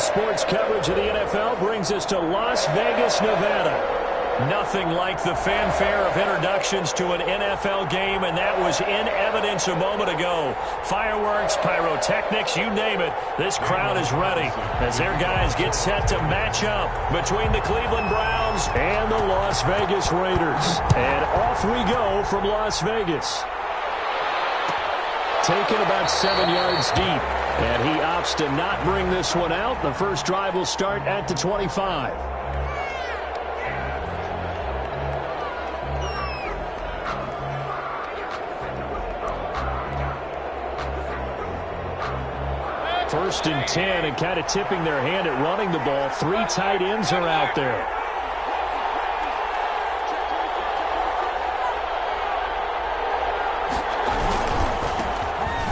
sports coverage of the NFL brings us to Las Vegas, Nevada. Nothing like the fanfare of introductions to an NFL game, and that was in evidence a moment ago. Fireworks, pyrotechnics, you name it. This crowd is ready as their guys get set to match up between the Cleveland Browns and the Las Vegas Raiders. And off we go from Las Vegas. Taken about 7 yards deep, and he opts to not bring this one out. The first drive will start at the 25. First and 10, and kind of tipping their hand at running the ball. 3 tight ends are out there.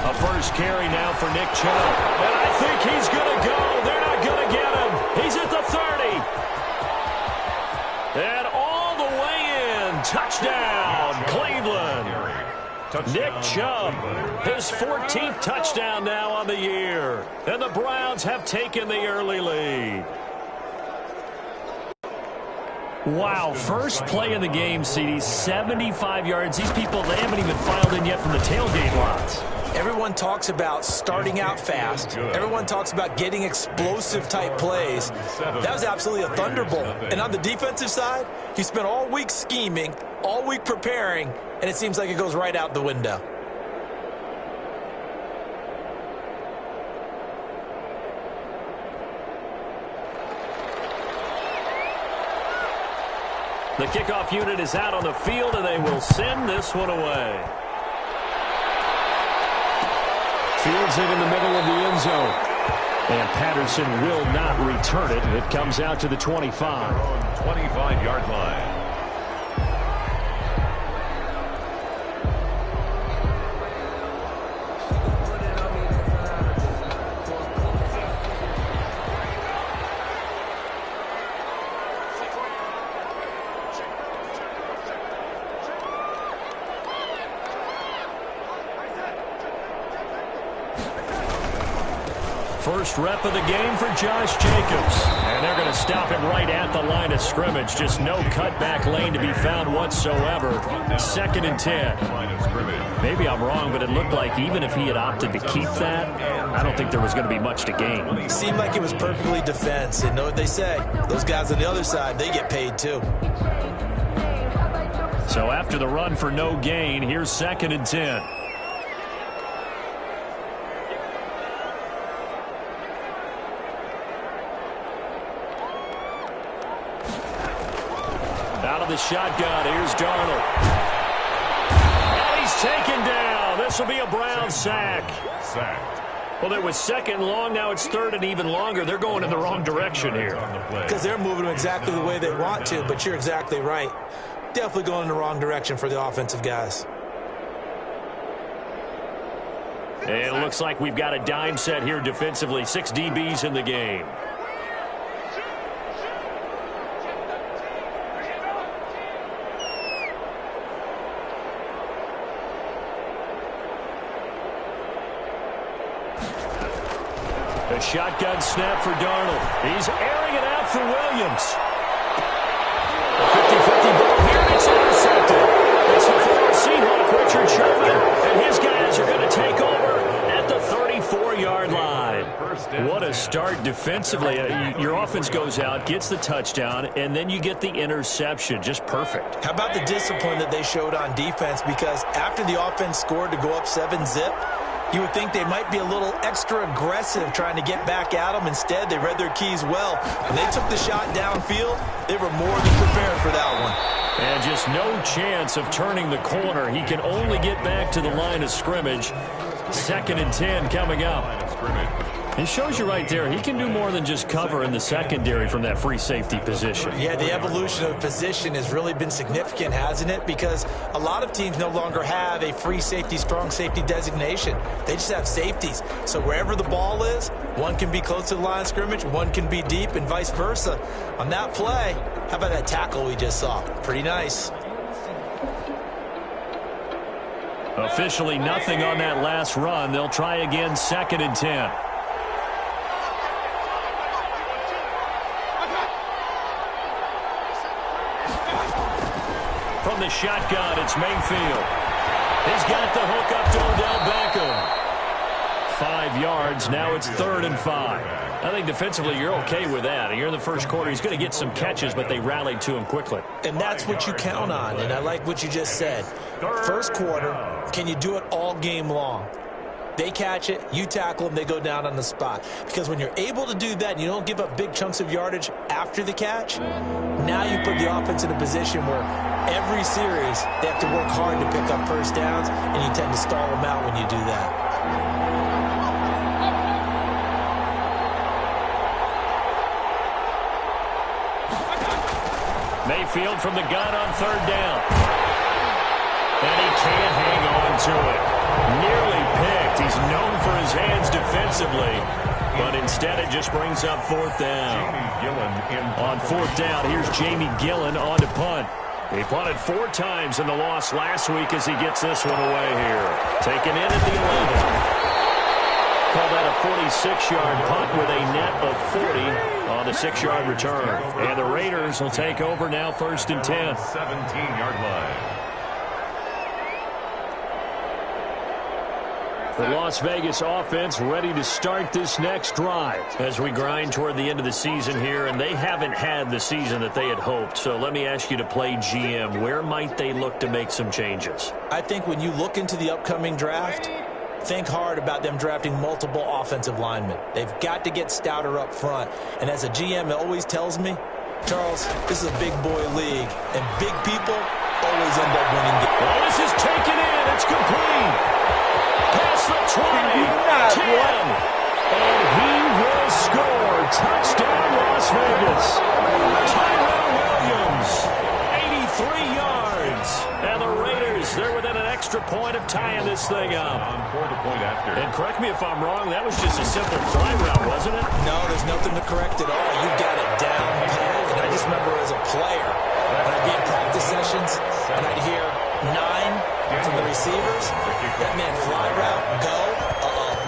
A first carry now for Nick Chubb. And I think he's going to go. They're not going to get him. He's at the 30. And all the way in. Touchdown, Cleveland. Nick Chubb, his 14th touchdown now on the year. And the Browns have taken the early lead. Wow, first play in the game, CD, 75 yards. These people, they haven't even filed in yet from the tailgate lots. Everyone talks about starting out fast. Everyone talks about getting explosive-type plays. That was absolutely a thunderbolt. And on the defensive side, he spent all week scheming, all week preparing, and it seems like it goes right out the window. The kickoff unit is out on the field, and they will send this one away. Fields it in the middle of the end zone. And Patterson will not return it. It comes out to the 25. 25-yard line. First rep of the game for Josh Jacobs. And they're going to stop him right at the line of scrimmage. Just no cutback lane to be found whatsoever. 2nd and 10. Maybe I'm wrong, but it looked like even if he had opted to keep that, I don't think there was going to be much to gain. It seemed like it was perfectly defense. And know what they say? Those guys on the other side, they get paid too. So after the run for no gain, here's 2nd and 10. Out of the shotgun, here's Darnold. And he's taken down. This will be a Brown sack. Well, it was 2nd and long. Now it's 3rd and even longer. They're going in the wrong direction here. Because they're moving them exactly the way they want to, but you're exactly right. Definitely going in the wrong direction for the offensive guys. And it looks like we've got a dime set here defensively. 6 DBs in the game. A shotgun snap for Darnold. He's airing it out for Williams. A 50-50 ball here. It's intercepted. It's the former Seahawk, Richard Sherman, and his guys are going to take over at the 34-yard line. What a start defensively. Your offense goes out, gets the touchdown, and then you get the interception. Just perfect. How about the discipline that they showed on defense? Because after the offense scored to go up 7-zip, you would think they might be a little extra aggressive trying to get back at them. Instead, they read their keys well. When they took the shot downfield, they were more than prepared for that one. And just no chance of turning the corner. He can only get back to the line of scrimmage. 2nd and 10 coming up. It shows you right there, he can do more than just cover in the secondary from that free safety position. Yeah, the evolution of position has really been significant, hasn't it? Because a lot of teams no longer have a free safety, strong safety designation. They just have safeties. So wherever the ball is, one can be close to the line of scrimmage, one can be deep, and vice versa. On that play, how about that tackle we just saw? Pretty nice. Officially nothing on that last run. They'll try again, 2nd and 10. From the shotgun, it's Mayfield. He's got the hook up to Odell Beckham. 5 yards. Now it's 3rd and 5. I think defensively you're okay with that. You're in the first quarter. He's going to get some catches, but they rallied to him quickly. And that's what you count on, and I like what you just said. First quarter, can you do it all game long? They catch it, you tackle them, they go down on the spot. Because when you're able to do that and you don't give up big chunks of yardage after the catch, now you put the offense in a position where every series they have to work hard to pick up first downs, and you tend to stall them out when you do that. Mayfield from the gun on 3rd down. And he can't hang on to it. Nearly picked. He's known for his hands defensively. But instead it just brings up 4th down. On 4th down, here's Jamie Gillen on to punt. He punted 4 times in the loss last week as he gets this one away here. Taken in at the 11. Call that a 46-yard punt with a net of 40 on the 6-yard return. And the Raiders will take over now 1st and 10. 17-yard line. The Las Vegas offense ready to start this next drive as we grind toward the end of the season here, and they haven't had the season that they had hoped. So let me ask you to play GM. Where might they look to make some changes? I think when you look into the upcoming draft, think hard about them drafting multiple offensive linemen. They've got to get stouter up front. And as a GM, it always tells me, Charles, this is a big boy league, and big people always end up winning games. Well, this is taken in. It's complete. Past the 20, 10, and he will score. Touchdown, Las Vegas. Tyrell Williams, 83 yards. And the Raiders, they're within an extra point of tying this thing up. And correct me if I'm wrong, that was just a simple fly route, wasn't it? No, there's nothing to correct at all. You got it down pat. And I just remember as a player, when I'd be in practice sessions, and I'd hear 9 from the receivers, that meant fly route, go,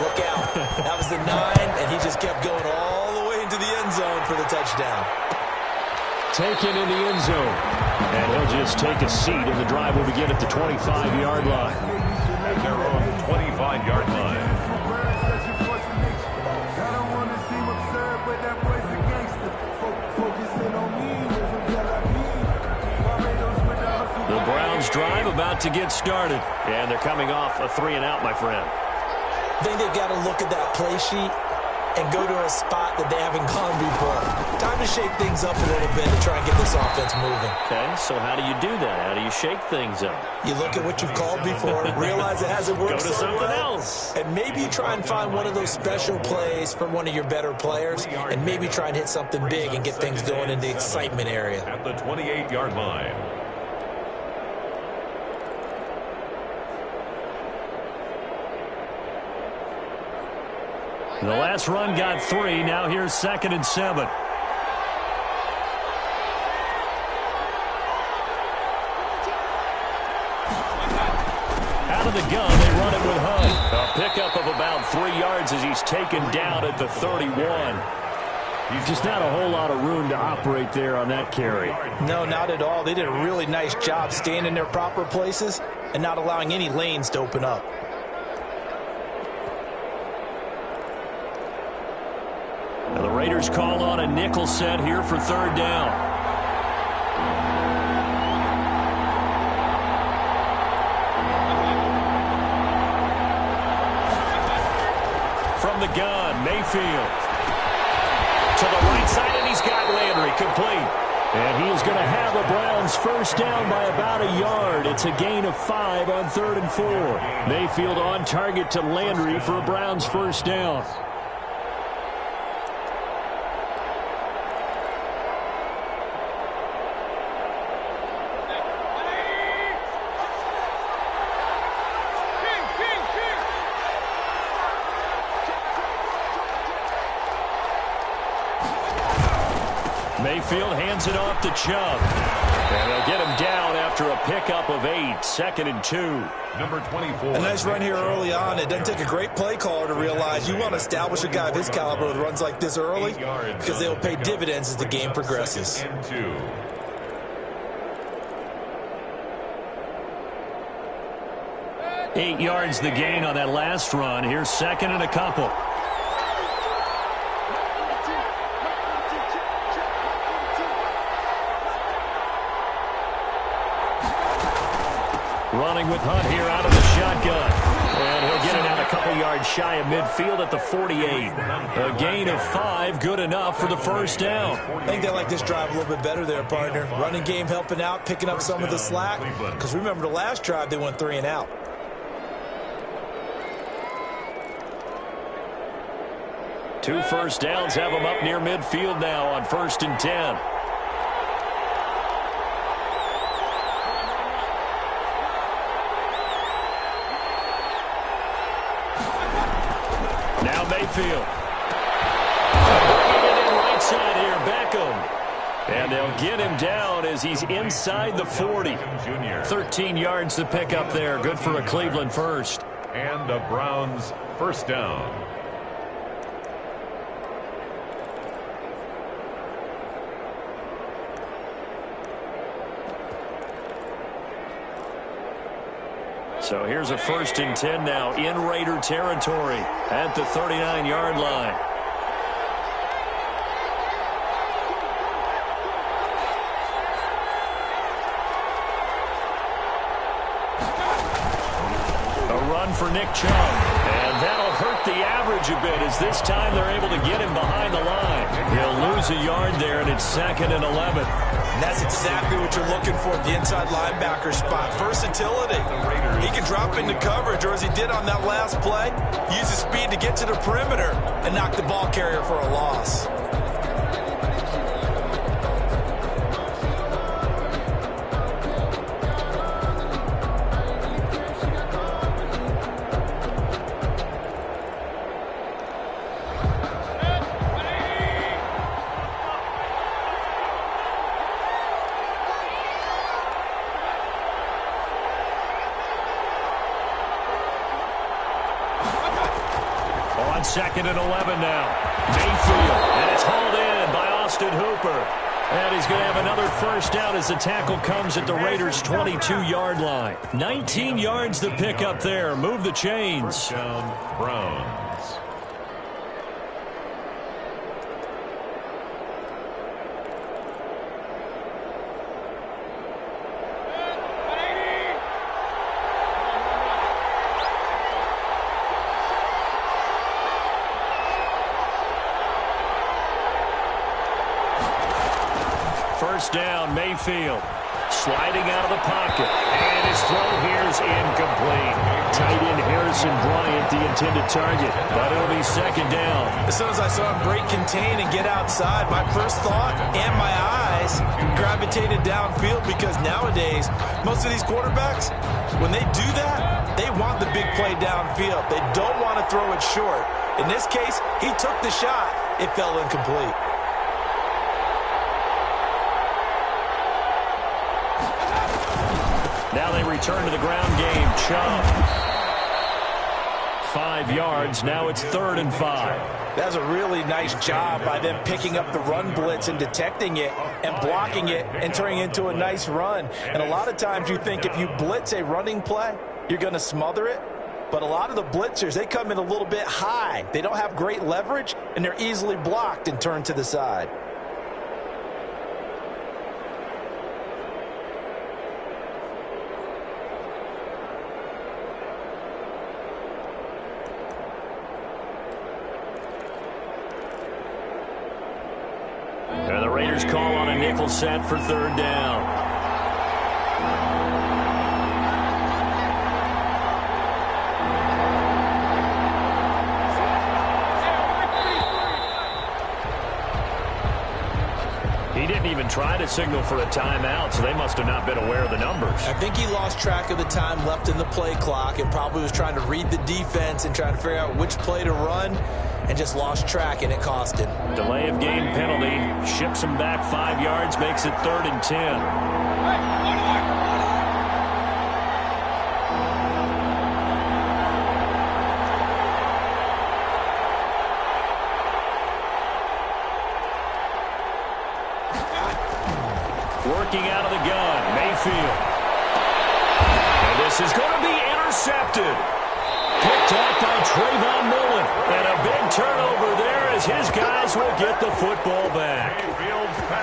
look out. That was the 9, and he just kept going all the way into the end zone for the touchdown. Taken in the end zone. And he'll just take a seat, and the drive will begin at the 25-yard line. At their own 25-yard line. The Browns drive about to get started. And they're coming off a 3-and-out, my friend. I think they've got to look at that play sheet and go to a spot that they haven't gone before. Time to shake things up a little bit to try and get this offense moving. Okay, so how do you do that? How do you shake things up? You look at what you've called before, realize it hasn't worked Go to so something well, else. and maybe you try and find one of those special plays from one of your better players, and maybe try and hit something big and get things going in the excitement area. At the 28-yard line. The last run got 3. Now here's 2nd and 7. Out of the gun, they run it with Hunt. A pickup of about 3 yards as he's taken down at the 31. Just not a whole lot of room to operate there on that carry. No, not at all. They did a really nice job staying in their proper places and not allowing any lanes to open up. Now the Raiders call on a nickel set here for 3rd down. From the gun, Mayfield. To the right side, and he's got Landry complete. And he is going to have the Browns 1st down by about a yard. It's a gain of 5 on 3rd and 4. Mayfield on target to Landry for a Browns 1st down. Mayfield hands it off to Chubb. And they'll get him down after a pickup of 8. 2nd and 2. Number 24. A nice run here early on. It doesn't take a great play caller to realize you want to establish a guy of his caliber with runs like this early because they will pay dividends as the game progresses. 8 yards the gain on that last run. Here's second and a couple. Running with Hunt here out of the shotgun. And he'll get it out a couple yards shy of midfield at the 48. A gain of 5, good enough for the first down. I think they like this drive a little bit better there, partner. Running game helping out, picking up some of the slack. Because remember the last drive, they went 3 and out. Two first downs have them up near midfield now on 1st and 10. Now Mayfield. Bringing it in right side here, Beckham. And they'll get him down as he's inside the 40. 13 yards to pick up there. Good for a Cleveland first. And the Browns first down. So here's a 1st and 10 now in Raider territory at the 39-yard line. A run for Nick Chubb. And that'll hurt the average a bit as this time they're able to get him behind the line. He'll lose a yard there, and it's 2nd and 11. And that's exactly what you're looking for at the inside linebacker spot. Versatility. He can drop into coverage, or as he did on that last play, use his speed to get to the perimeter and knock the ball carrier for a loss. On 2nd and 11 now. Mayfield, and it's hauled in by Austin Hooper. And he's going to have another first down as the tackle comes at the Raiders' 22-yard line. 19 yards to pick up there. Move the chains. First down, Browns. First down, Mayfield. Sliding out of the pocket. And his throw here is incomplete. Tight end Harrison Bryant, the intended target. But it'll be 2nd down. As soon as I saw him break contain and get outside, my first thought and my eyes gravitated downfield, because nowadays, most of these quarterbacks, when they do that, they want the big play downfield. They don't want to throw it short. In this case, he took the shot. It fell incomplete. Now they return to the ground game. Chubb. 5 yards. Now it's 3rd and 5. That's a really nice job by them picking up the run blitz and detecting it and blocking it and turning it into a nice run. And a lot of times you think if you blitz a running play, you're going to smother it. But a lot of the blitzers, they come in a little bit high. They don't have great leverage, and they're easily blocked and turned to the side. And the Raiders call on a nickel set for 3rd down. He didn't even try to signal for a timeout, so they must have not been aware of the numbers. I think he lost track of the time left in the play clock and probably was trying to read the defense and trying to figure out which play to run, and just lost track, and it cost him. Delay of game penalty ships him back 5 yards, makes it 3rd and 10. Working out of the gun, Mayfield. And this is going to be intercepted. intercepted. Picked off by Trayvon Mullen. And a big turnover there as his guys will get the football back.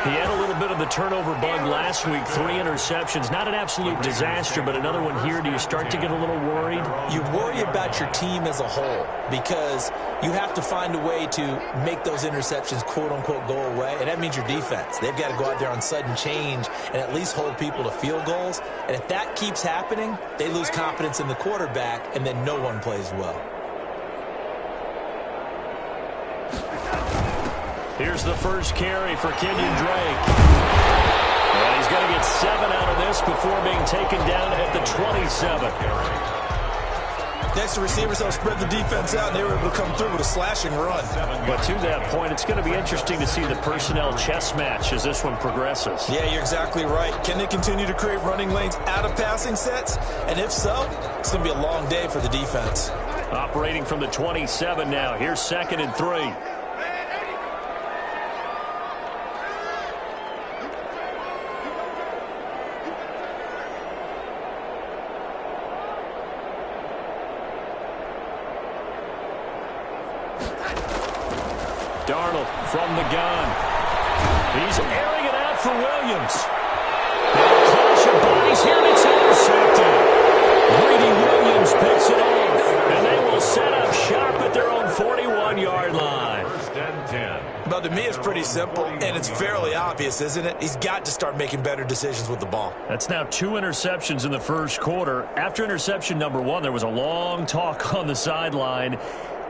He had a little bit of the turnover bug last week. 3 interceptions. Not an absolute disaster, but another one here. Do you start to get a little worried? You worry about your team as a whole because you have to find a way to make those interceptions, quote-unquote, go away, and that means your defense. They've got to go out there on sudden change and at least hold people to field goals. And if that keeps happening, they lose confidence in the quarterback, and then no one plays well. Here's the first carry for Kenyon Drake. Well, he's going to get 7 out of this before being taken down at the 27. Next, the receivers help spread the defense out, and they were able to come through with a slashing run. But to that point, it's going to be interesting to see the personnel chess match as this one progresses. Yeah, you're exactly right. Can they continue to create running lanes out of passing sets? And if so, it's going to be a long day for the defense. Operating from the 27 now. Here's 2nd and 3. Darnold from the gun. He's airing it out for Williams. Clash of bodies here, and it's intercepted. Greedy Williams picks it off, and they will set up shop at their own 41-yard line. 1st and 10. Well, to me, it's pretty simple, and it's fairly obvious, isn't it? He's got to start making better decisions with the ball. That's now 2 interceptions in the first quarter. After interception number 1, there was a long talk on the sideline.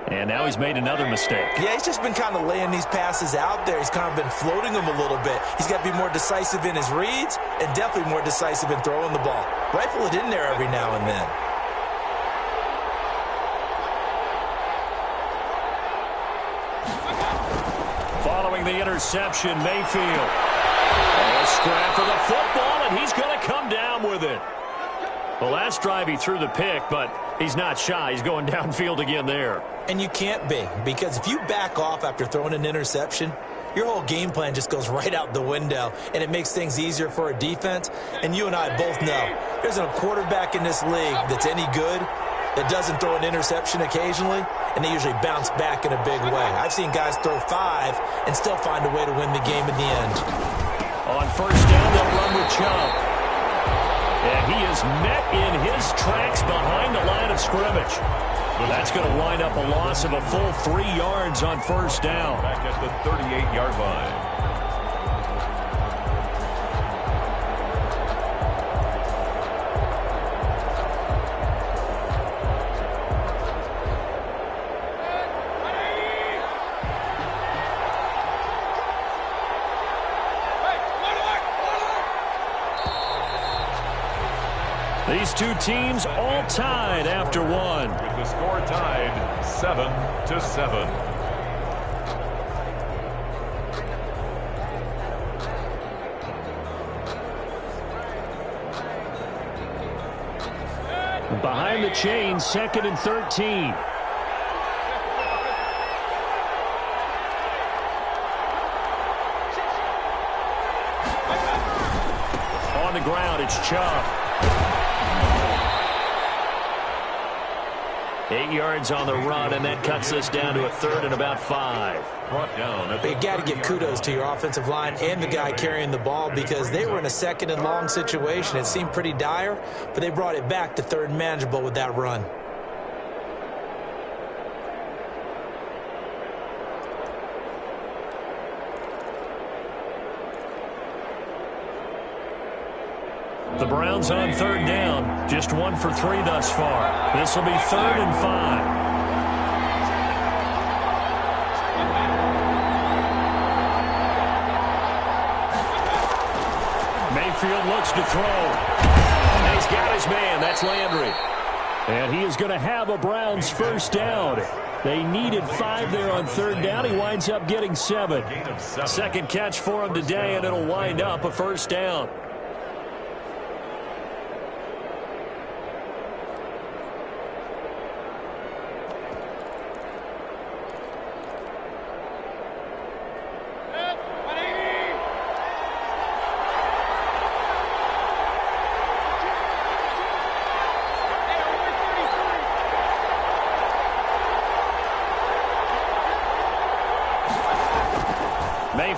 And now he's made another mistake. Yeah, he's just been kind of laying these passes out there. He's kind of been floating them a little bit. He's got to be more decisive in his reads and definitely more decisive in throwing the ball. Rifle it in there every now and then. Following the interception, Mayfield. A scrap for the football, and he's going to come down with it. The last drive he threw the pick, but he's not shy. He's going downfield again there. And you can't be, because if you back off after throwing an interception, your whole game plan just goes right out the window, and it makes things easier for a defense. And you and I both know there's a quarterback in this league that's any good that doesn't throw an interception occasionally, and they usually bounce back in a big way. I've seen guys throw 5 and still find a way to win the game in the end. On 1st down, they'll run with Chubb. And he is met in his tracks behind the line of scrimmage. That's going to wind up a loss of a full 3 yards on 1st down. Back at the 38-yard line. These two teams all tied after 1. With the score tied 7-7. Behind the chains, 2nd and 13. On the ground, it's Chubb. 8 yards on the run, and that cuts us down to a 3rd and about 5. Brought down. But you got to give kudos to your offensive line and the guy carrying the ball because they were in a 2nd and long situation. It seemed pretty dire, but they brought it back to 3rd and manageable with that run. The Browns on 3rd down. Just 1 for 3 thus far. This will be 3rd and 5. Mayfield looks to throw. And he's got his man. That's Landry. And he is going to have a Browns 1st down. They needed 5 there on 3rd down. He winds up getting 7. 2nd catch for him today, and it'll wind up a 1st down.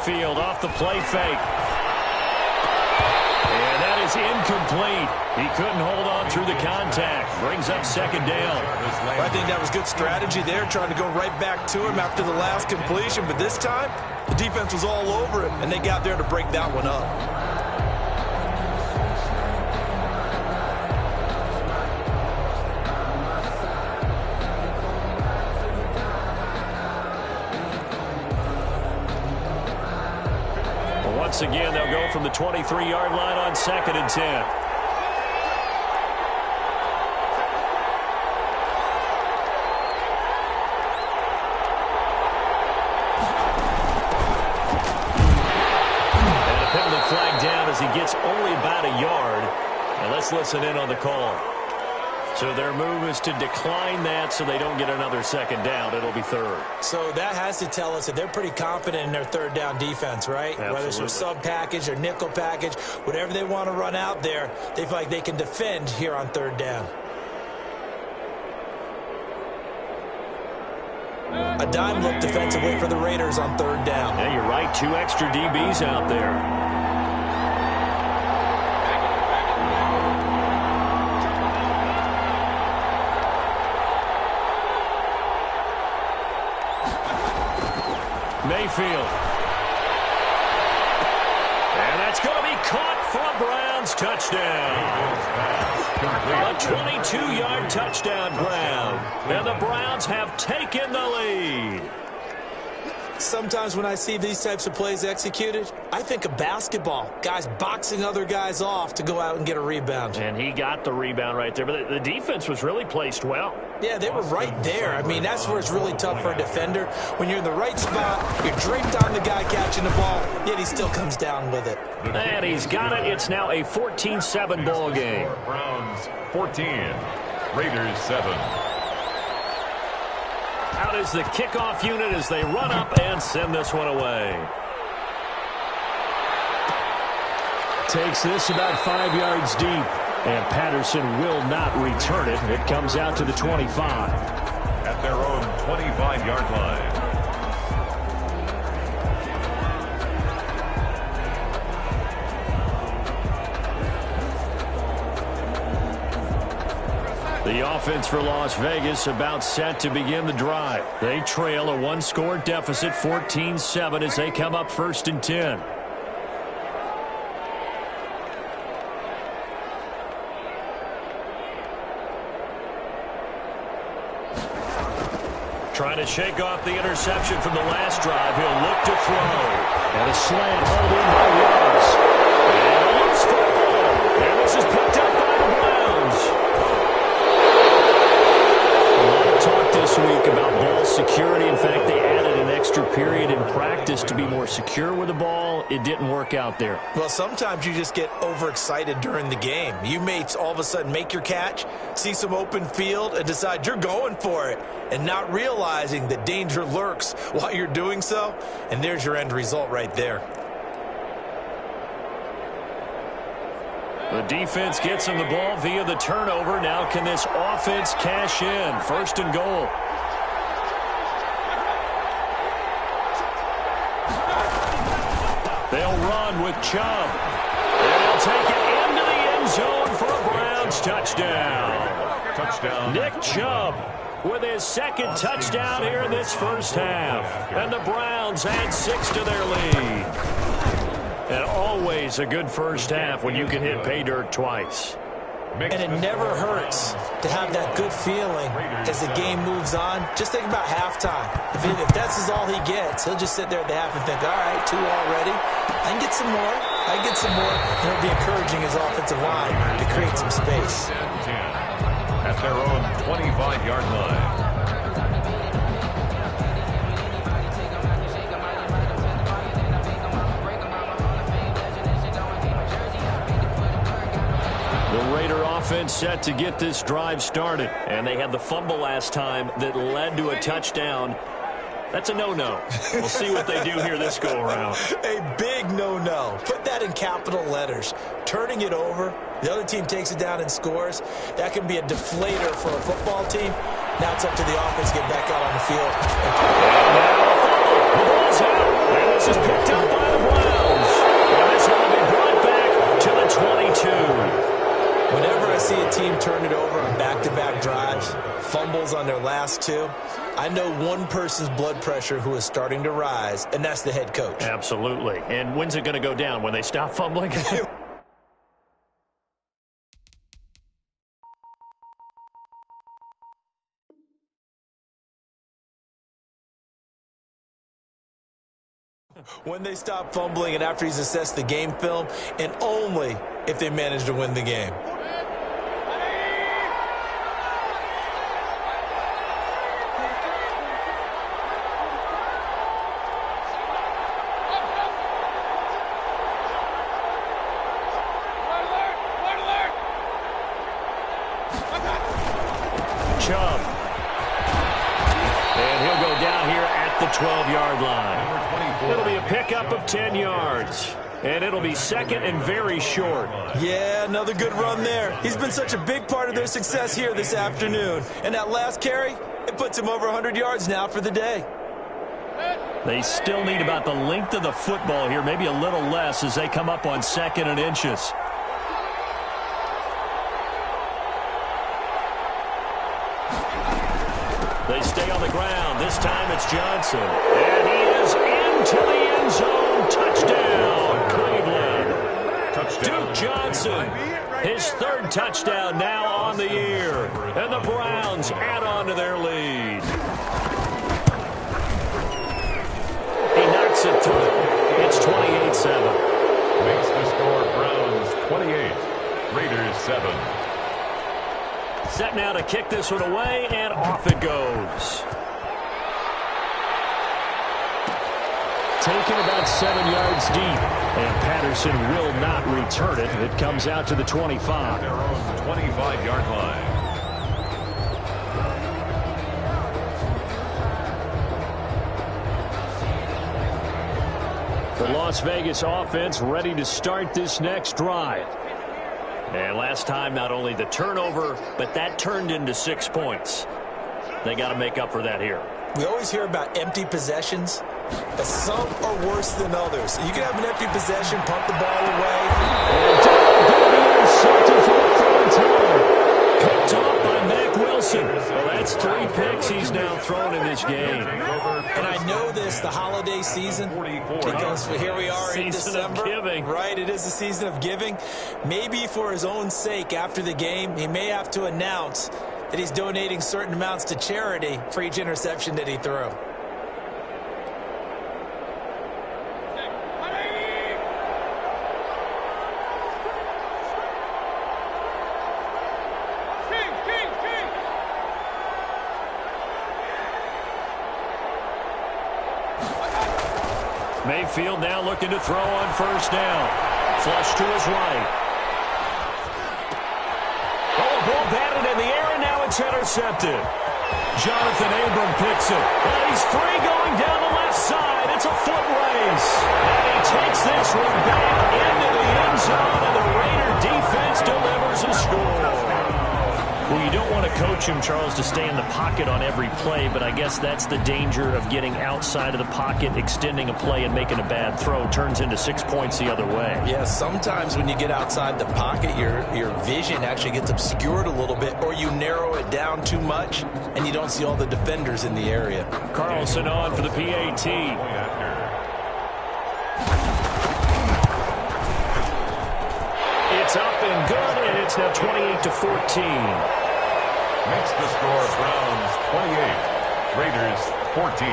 Mayfield off the play fake. And that is incomplete. He couldn't hold on through the contact. Brings up second down. I think that was good strategy there, trying to go right back to him after the last completion. But this time, the defense was all over it, and they got there to break that one up. Once again, they'll go from the 23-yard line on 2nd and 10. And a penalty flag down as he gets only about a yard. And let's listen in on the call. So their move is to decline that so they don't get another second down. It'll be third. So that has to tell us that they're pretty confident in their third down defense, right? Absolutely. Whether it's their sub package or nickel package, whatever they want to run out there, they feel like they can defend here on third down. A dime look defensively for the Raiders on third down. Yeah, you're right. 2 extra DBs out there. Mayfield. And that's going to be caught for a Browns touchdown. A 22-yard touchdown grab. And the Browns have taken the lead. Sometimes when I see these types of plays executed, I think of basketball. Guys boxing other guys off to go out and get a rebound. And he got the rebound right there. But the defense was really placed well. Yeah, they were right there. I mean, that's where it's really tough for a defender. When you're in the right spot, you're draped on the guy catching the ball, yet he still comes down with it. And he's got it. It's now a 14-7 ball game. Browns 14, Raiders 7. Out is the kickoff unit as they run up and send this one away. Takes this about 5 yards deep. And Patterson will not return it. It comes out to the 25. At their own 25-yard line. The offense for Las Vegas about set to begin the drive. They trail a 1-score deficit, 14-7, as they come up 1st and 10. Trying to shake off the interception from the last drive. He'll look to throw. And a slant hauled in by Rose. And a loose football. And this is picked up by the Browns. A lot of talk this week about ball security. In fact, they added an extra period in practice to be more secure with the ball. It didn't work out there. Well, sometimes you just get overexcited during the game. You may all of a sudden make your catch, see some open field, and decide you're going for it, and not realizing that danger lurks while you're doing so. And there's your end result right there. The defense gets him the ball via the turnover. Now can this offense cash in? 1st and goal. They'll run with Chubb. And they'll take it into the end zone for a Browns touchdown. Touchdown. Nick Chubb with his 2nd touchdown here in this first half. And the Browns add 6 to their lead. And always a good first half when you can hit pay dirt twice. And it never hurts to have that good feeling as the game moves on. Just think about halftime. If that's all he gets, he'll just sit there at the half and think, all right, 2 already. I can get some more. I can get some more. And he'll be encouraging his offensive line to create some space. At their own 25-yard line. The Raider offense set to get this drive started. And they had the fumble last time that led to a touchdown. That's a no-no. We'll see what they do here this go-around. A big no-no. Put that in capital letters. Turning it over, the other team takes it down and scores. That can be a deflator for a football team. Now it's up to the offense to get back out on the field. And now the ball's out. And this is picked up by the Browns. And this one will be brought back to the 22. Whenever I see a team turn it over on back-to-back drives, fumbles on their last two, I know one person's blood pressure who is starting to rise, and that's the head coach. Absolutely. And when's it going to go down? When they stop fumbling? When they stop fumbling and after he's assessed the game film, and only if they manage to win the game. Chubb. And he'll go down here at the 12-yard line. It'll be a pickup of 10 yards. And it'll be second and very short. Yeah, another good run there. He's been such a big part of their success here this afternoon. And that last carry, it puts him over 100 yards now for the day. They still need about the length of the football here, maybe a little less as they come up on 2nd and inches. They stay on the ground. This time it's Johnson. And he is into the end zone. Touchdown, Cleveland. Duke Johnson, his 3rd touchdown now on the year. And the Browns add on to their lead. He knocks it through. It's 28-7. Makes the score Browns 28, Raiders 7. Set now to kick this one away, and off it goes. Taken about 7 yards deep, and Patterson will not return it. It comes out to the 25. Their own 25-yard line. The Las Vegas offense ready to start this next drive. And last time, not only the turnover, but that turned into 6 points. They got to make up for that here. We always hear about empty possessions, but some are worse than others. You can have an empty possession, pump the ball away. Picked off by Mack Wilson. Well, that's 3 picks he's now thrown in this game. And I know this, the holiday season, because here we are in December. Giving. Right, it is the season of giving. Maybe for his own sake after the game, he may have to announce that he's donating certain amounts to charity for each interception that he threw. Mayfield now looking to throw on 1st down. Flush to his right. Oh, ball batted in the air, and now it's intercepted. Jonathan Abram picks it. And he's free going down the left side. It's a foot race. And he takes this one back into the end zone, and the Raider defense delivers a score. Well, you don't want to coach him, Charles, to stay in the pocket on every play, but I guess that's the danger of getting outside of the pocket, extending a play, and making a bad throw. Turns into 6 points the other way. Yeah, sometimes when you get outside the pocket, your vision actually gets obscured a little bit, or you narrow it down too much, and you don't see all the defenders in the area. Carlson on for the PAT. It's up and good, and it's now 28-14. Makes the score Browns 28, Raiders 14.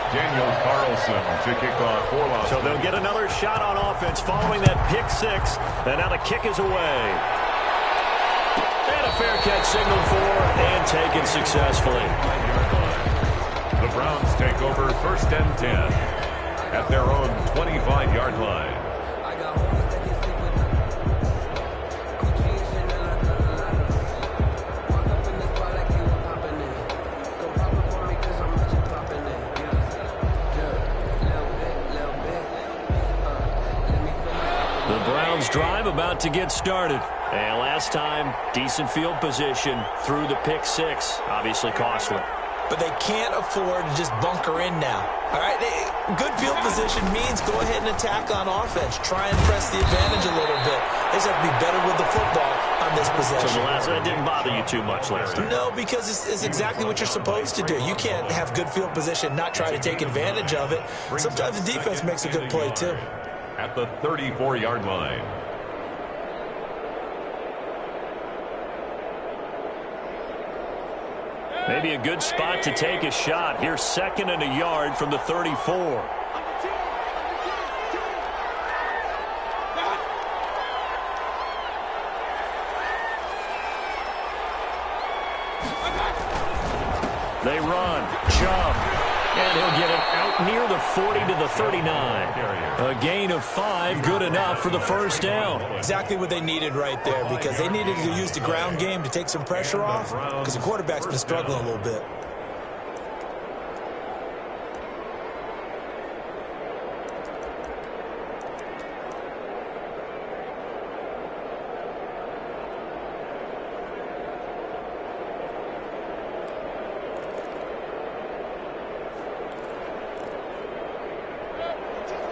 Daniel Carlson to kick off for Las Vegas. So they'll get another shot on offense following that pick 6. And now the kick is away. And a fair catch signaled for and taken successfully. The Browns take over 1st and 10 at their own 25-yard line. Drive about to get started. And last time, decent field position through the pick 6. Obviously costly. but they can't afford to just bunker in now. All right, good field position means go ahead and attack on offense. Try and press the advantage a little bit. They just have to be better with the football on this possession. So the last one didn't bother you too much last time? No, because it's exactly what you're supposed to do. You can't have good field position, not try to take advantage of it. Sometimes the defense makes a good play, too. At the 34-yard line. Maybe a good spot to take a shot. Here's 2nd and a yard from the 34. They run, jump, and he'll get it out near the 40 to the 39. A gain of 5, good enough for the first down. Exactly what they needed right there, because they needed to use the ground game to take some pressure off, because the quarterback's been struggling a little bit.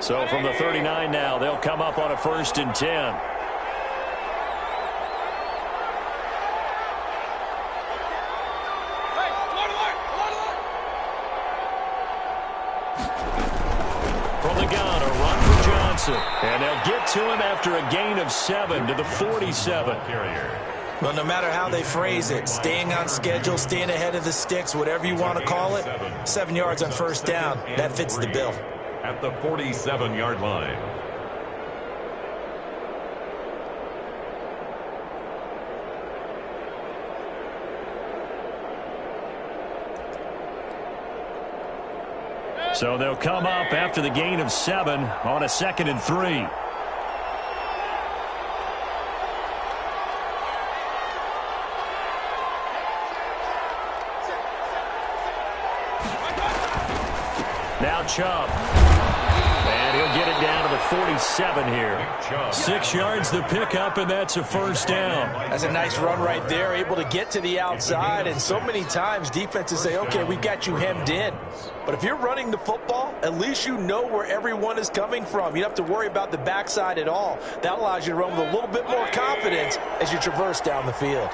So from the 39 now, they'll come up on a 1st and 10. From the gun, a run for Johnson. And they'll get to him after a gain of 7 to the 47. Well, no matter how they phrase it, staying on schedule, staying ahead of the sticks, whatever you want to call it, 7 yards on 1st down, that fits the bill. At the 47-yard line. So they'll come up after the gain of 7 on a 2nd and 3. Now Chubb. And he'll get it down to the 47 here. 6 yards the pickup, and that's a 1st down. That's a nice run right there, able to get to the outside. And so many times defenses say, okay, we got you hemmed in. But if you're running the football, at least you know where everyone is coming from. You don't have to worry about the backside at all. That allows you to run with a little bit more confidence as you traverse down the field.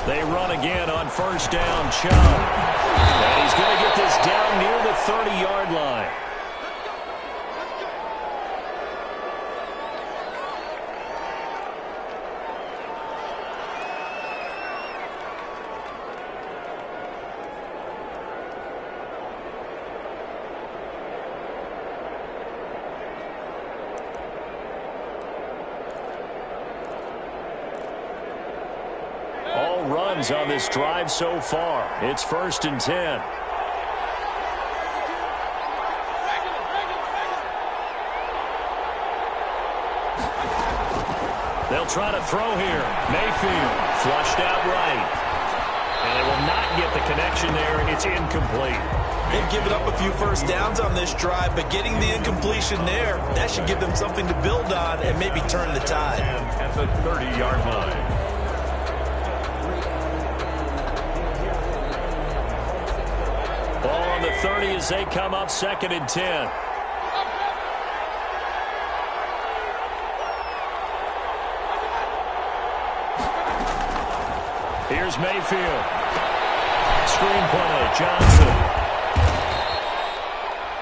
They run again on 1st down, Chubb. And he's going to get this down near the 30-yard line. Runs on this drive so far. It's 1st and 10. They'll try to throw here. Mayfield flushed out right. And they will not get the connection there. It's incomplete. They've given up a few 1st downs on this drive, but getting the incompletion there, that should give them something to build on and maybe turn the tide. At the 30-yard line. Ball on the 30 as they come up 2nd and 10. Here's Mayfield. Screenplay, Johnson.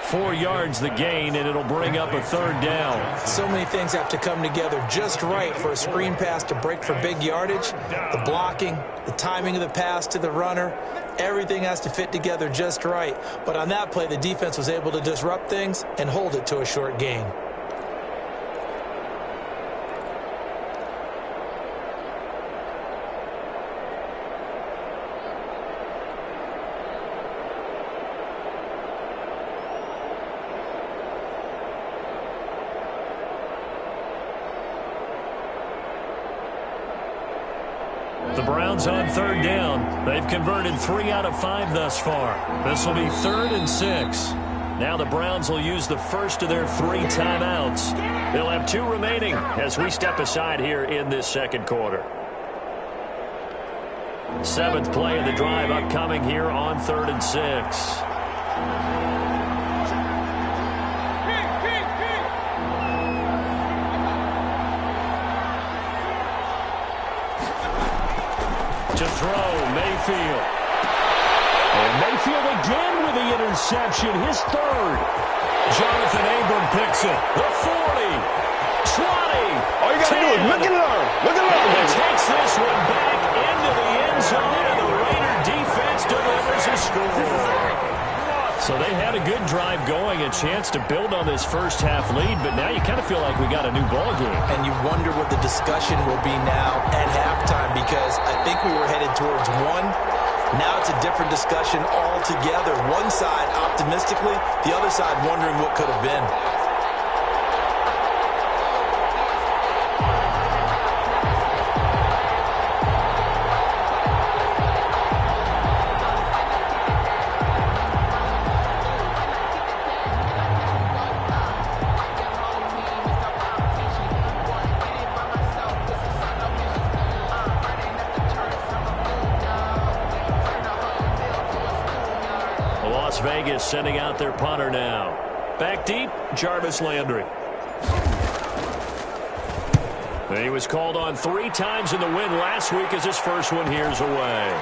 4 yards the gain, and it'll bring up a 3rd down. So many things have to come together just right for a screen pass to break for big yardage. The blocking, the timing of the pass to the runner, everything has to fit together just right. But on that play, the defense was able to disrupt things and hold it to a short gain. The Browns on 3rd down. They've converted 3 out of 5 thus far. This will be 3rd and 6. Now the Browns will use the first of their 3 timeouts. They'll have 2 remaining as we step aside here in this second quarter. 7th play of the drive upcoming here on 3rd and 6. To throw, Mayfield. And Mayfield again with the interception, his 3rd. Jonathan Abram picks it. The 40, 20. All you got to do is look and learn. Look and learn. He takes this one back into the end zone, and the Raider defense delivers a score. So they had a good drive going, a chance to build on this first half lead, but now you kind of feel like we got a new ball game. And you wonder what the discussion will be now at halftime, because I think we were headed towards 1. Now it's a different discussion altogether. One side optimistically, the other side wondering what could have been. Vegas sending out their punter now. Back deep, Jarvis Landry. He was called on 3 times in the win last week as his first one here's away.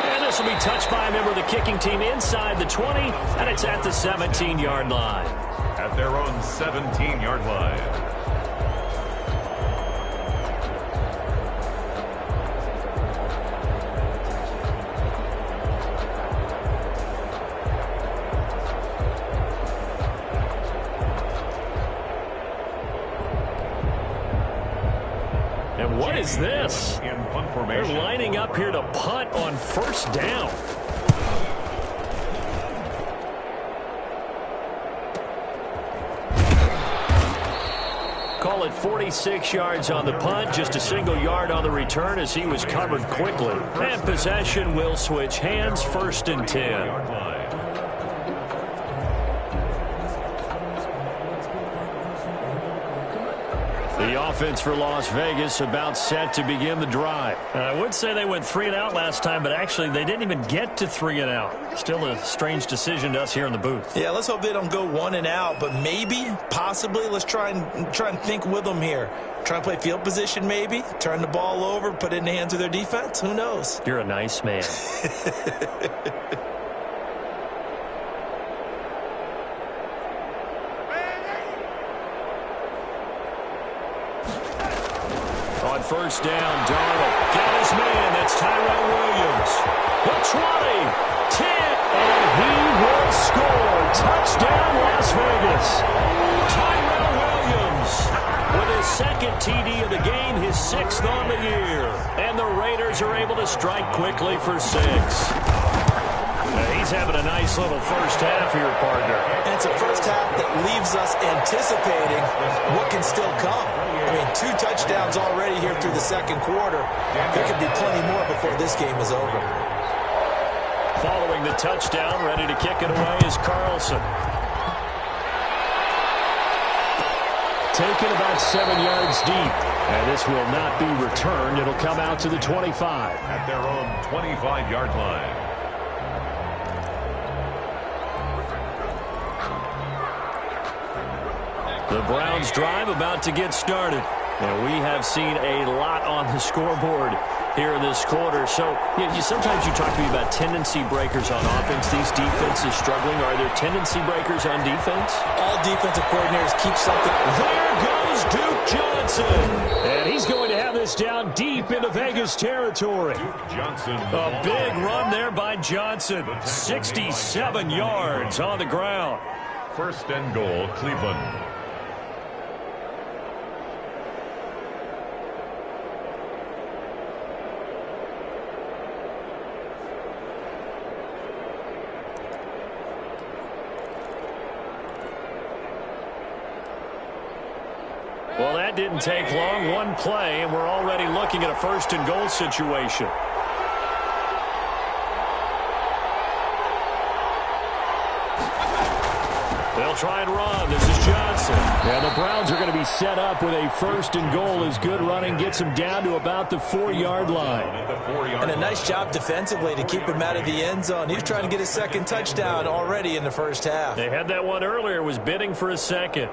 And this will be touched by a member of the kicking team inside the 20, and it's at the 17-yard line. At their own 17-yard line. What is this? They're lining up here to punt on 1st down. Call it 46 yards on the punt, just a single yard on the return as he was covered quickly. And possession will switch hands, 1st and 10. The offense for Las Vegas about set to begin the drive. I would say they went 3 and out last time, but actually they didn't even get to 3 and out. Still a strange decision to us here in the booth. Yeah, let's hope they don't go 1 and out, but maybe, possibly, let's try and think with them here. Try and play field position maybe, turn the ball over, put it in the hands of their defense. Who knows? You're a nice man. On 1st down, Darnold got his man. That's Tyrell Williams. The 20, 10, and he will score. Touchdown, Las Vegas. Tyrell Williams with his 2nd TD of the game, his 6th on the year. And the Raiders are able to strike quickly for 6. He's having a nice little first half here, partner. And it's a first half that leaves us anticipating what can still come. I mean, 2 touchdowns already here through the second quarter. There could be plenty more before this game is over. Following the touchdown, ready to kick it away is Carlson. Taken about 7 yards deep. And this will not be returned. It'll come out to the 25. At their own 25-yard line. The Browns drive about to get started. And we have seen a lot on the scoreboard here in this quarter. So sometimes you talk to me about tendency breakers on offense. These defenses struggling. Are there tendency breakers on defense? All defensive coordinators keep something. There goes Duke Johnson. And he's going to have this down deep into Vegas territory. Duke Johnson. A big run there by Johnson. 67 yards on the ground. 1st and goal, Cleveland. Well, that didn't take long. 1 play, and we're already looking at a 1st and goal situation. They'll try and run. This is Johnson. And the Browns are going to be set up with a first and goal as good running gets them down to about the 4-yard line. And a nice job defensively to keep him out of the end zone. He was trying to get his second touchdown already in the first half. They had that one earlier, was bidding for a second.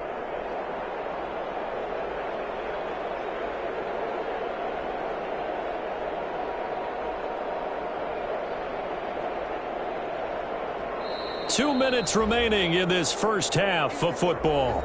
Two minutes remaining in this first half of football.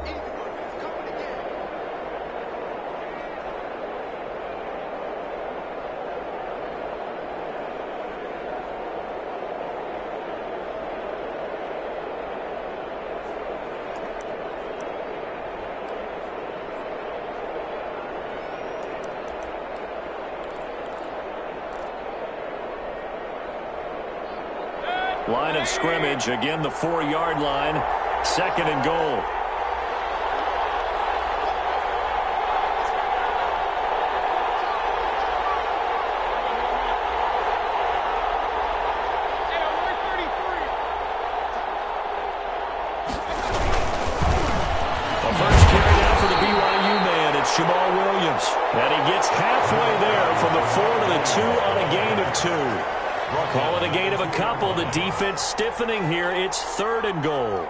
Line of scrimmage, again the 4-yard line, second and goal. The first carry down for the BYU man, it's Jamal Williams. And he gets halfway there from the 4 to the 2 on a gain of 2. Call it a gain of a couple. The defense stiffening here. It's third and goal.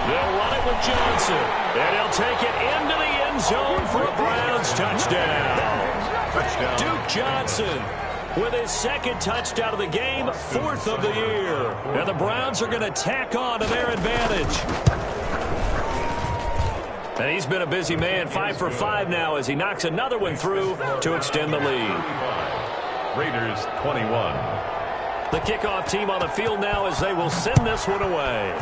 They'll run it with Johnson. And he'll take it into the end zone for a Browns touchdown. Duke Johnson with his second touchdown of the game, 4th of the year. And the Browns are going to tack on to their advantage. And he's been a busy man, 5 for 5 now as he knocks another one through to extend the lead. Raiders 21. The kickoff team on the field now as they will send this one away.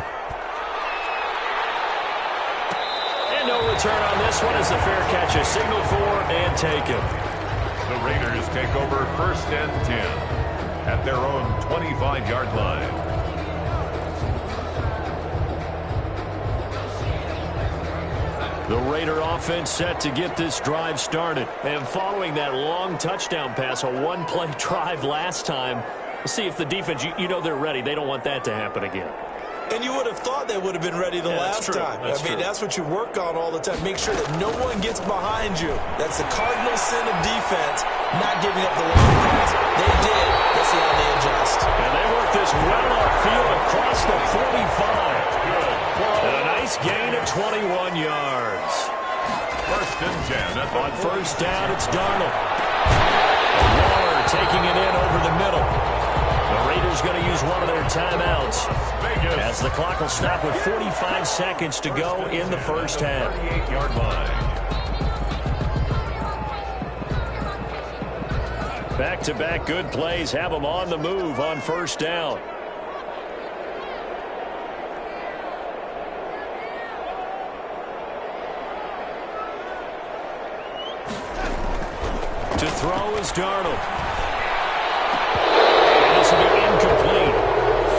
And no return on this one as the fair catch is signaled for and taken. The Raiders take over first and 10 at their own 25-yard line. The Raider offense set to get this drive started. And following that long touchdown pass, a one-play drive last time, let's see if the defense, you know they're ready. They don't want that to happen again. And you would have thought they would have been ready the last time. That's what you work on all the time. Make sure that no one gets behind you. That's the cardinal sin of defense, not giving up the long pass. They did. Let's see how they adjust. And they work this well upfield across the 45. Good. And a nice gain of 21 yards. First and 10. On first down, it's Darnold. Waller taking it in over the middle. The Raiders going to use one of their timeouts as the clock will stop with 45 seconds to go in the first half. 38-yard line. Back-to-back good plays have them on the move on first down. To throw is Darnold. This will be incomplete.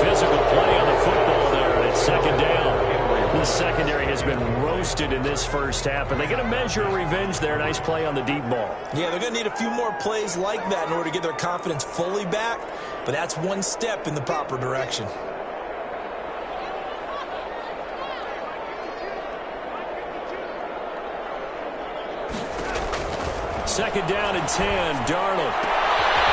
Physical play on the football there, and it's second down. The secondary has been roasted in this first half, and they're going to measure revenge there. Nice play on the deep ball. Yeah, they're going to need a few more plays like that in order to get their confidence fully back, but that's one step in the proper direction. Second down and 10, Darnold.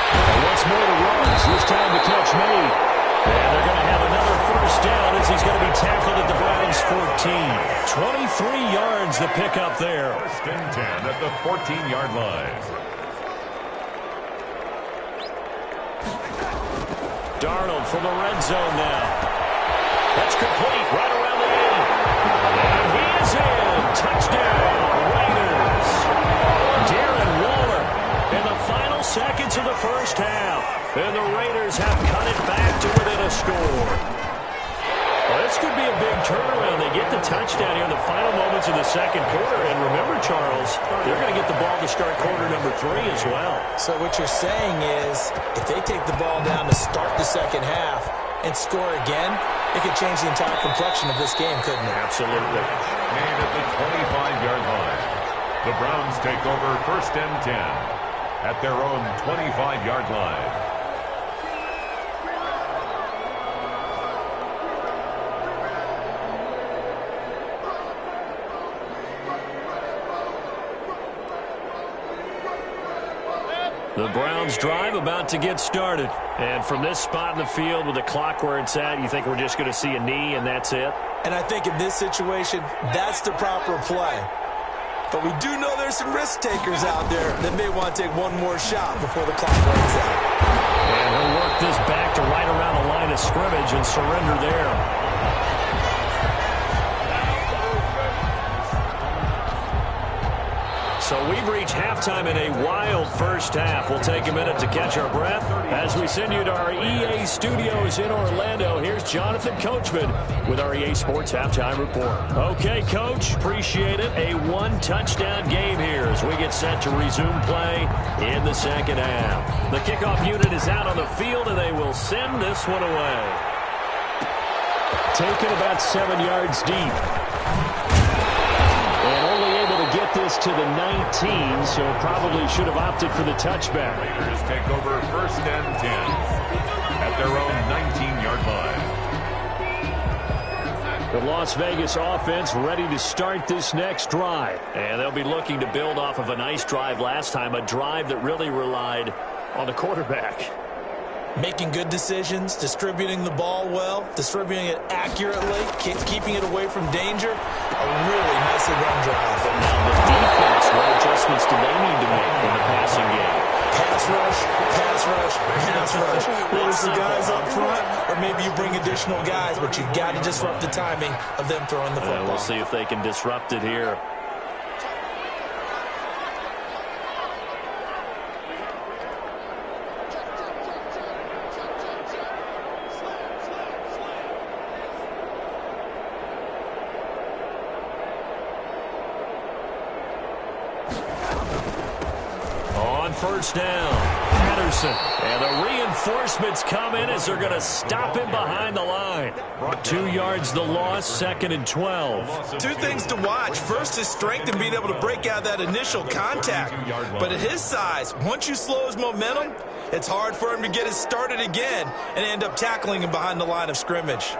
And once more to runs, this time the catch made. And they're going to have another first down as he's going to be tackled at the Browns' 14. 23 yards the pickup there. First and 10 at the 14-yard line. Darnold from the red zone now. That's complete right around the 80. And he is in. Touchdown, Raiders. Darren Waller in the final seconds of the first half. And the Raiders have cut it back to within a score. Well, this could be a big turnaround. They get the touchdown here in the final moments of the second quarter. And remember, Charles, they're going to get the ball to start quarter number 3 as well. So what you're saying is if they take the ball down to start the second half, and score again, it could change the entire complexion of this game, couldn't it? Absolutely. Made at the 25-yard line. The Browns take over 1st and 10 at their own 25-yard line. The Browns drive about to get started. And from this spot in the field with the clock where it's at, you think we're just going to see a knee and that's it? And I think in this situation, that's the proper play. But we do know there's some risk takers out there that may want to take one more shot before the clock runs out. And he'll work this back to right around the line of scrimmage and surrender there. So we've reached halftime in a wild first half. We'll take a minute to catch our breath as we send you to our EA studios in Orlando. Here's Jonathan Coachman with our EA Sports Halftime Report. Okay, Coach, appreciate it. A one-touchdown game here as we get set to resume play in the second half. The kickoff unit is out on the field, and they will send this one away. Taken about 7 yards deep. Get this to the 19, so probably should have opted for the touchback. Raiders take over 1st and 10 at their own 19-yard line. The Las Vegas offense ready to start this next drive. And they'll be looking to build off of a nice drive last time, a drive that really relied on the quarterback. Making good decisions, distributing the ball well, distributing it accurately, keeping it away from danger. A really nicely run drive. But now the defense, what adjustments do they need to make in the passing game? Pass rush, pass rush, pass rush. Lots of guys up front, or maybe you bring additional guys, but you've got to disrupt the timing of them throwing the football. We'll see if they can disrupt it here. First down, Patterson. And the reinforcements come in as they're going to stop him behind the line. 2 yards the loss, 2nd and 12. Two things to watch. First, his strength and being able to break out that initial contact. But at his size, once you slow his momentum, it's hard for him to get it started again and end up tackling him behind the line of scrimmage.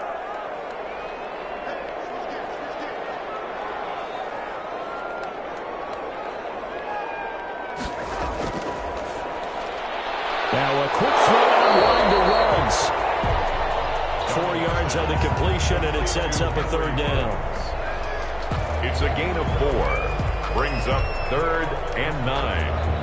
Now a quick throw on line to Ruggs. 4 yards on the completion, and it sets up a 3rd down. It's a gain of 4. Brings up 3rd and 9.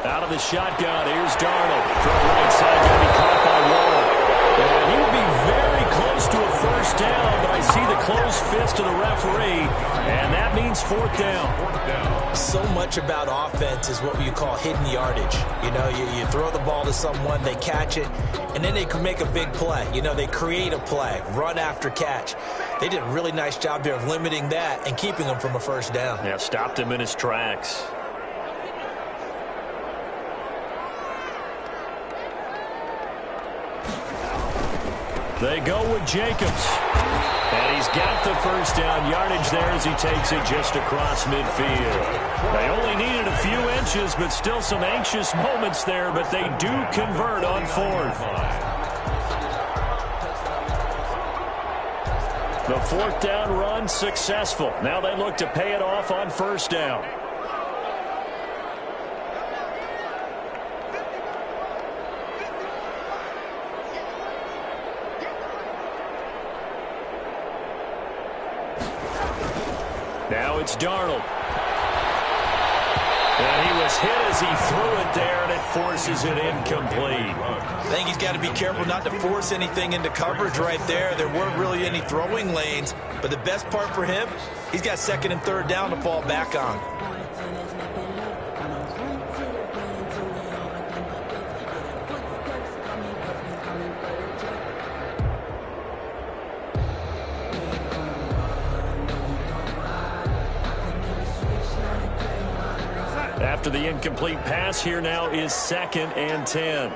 Out of the shotgun, here's Darnold. From the right side, going to be caught by Wall. And he will be very close to a first down, but I see the closed fist of the referee, and that means 4th down. So much about offense is what you call hidden yardage. You know, you throw the ball to someone, they catch it, and then they can make a big play. You know, they create a play, run after catch. They did a really nice job here of limiting that and keeping him from a first down. Yeah, stopped him in his tracks. They go with Jacobs. And he's got the first down yardage there as he takes it just across midfield. They only needed a few inches, but still some anxious moments there, but they do convert on 4th. The 4th down run successful. Now they look to pay it off on 1st down. Now it's Darnold. And he was hit as he threw it there, and it forces it incomplete. I think he's got to be careful not to force anything into coverage right there. There weren't really any throwing lanes, but the best part for him, he's got 2nd and 3rd down to fall back on. After the incomplete pass, here now is 2nd and 10.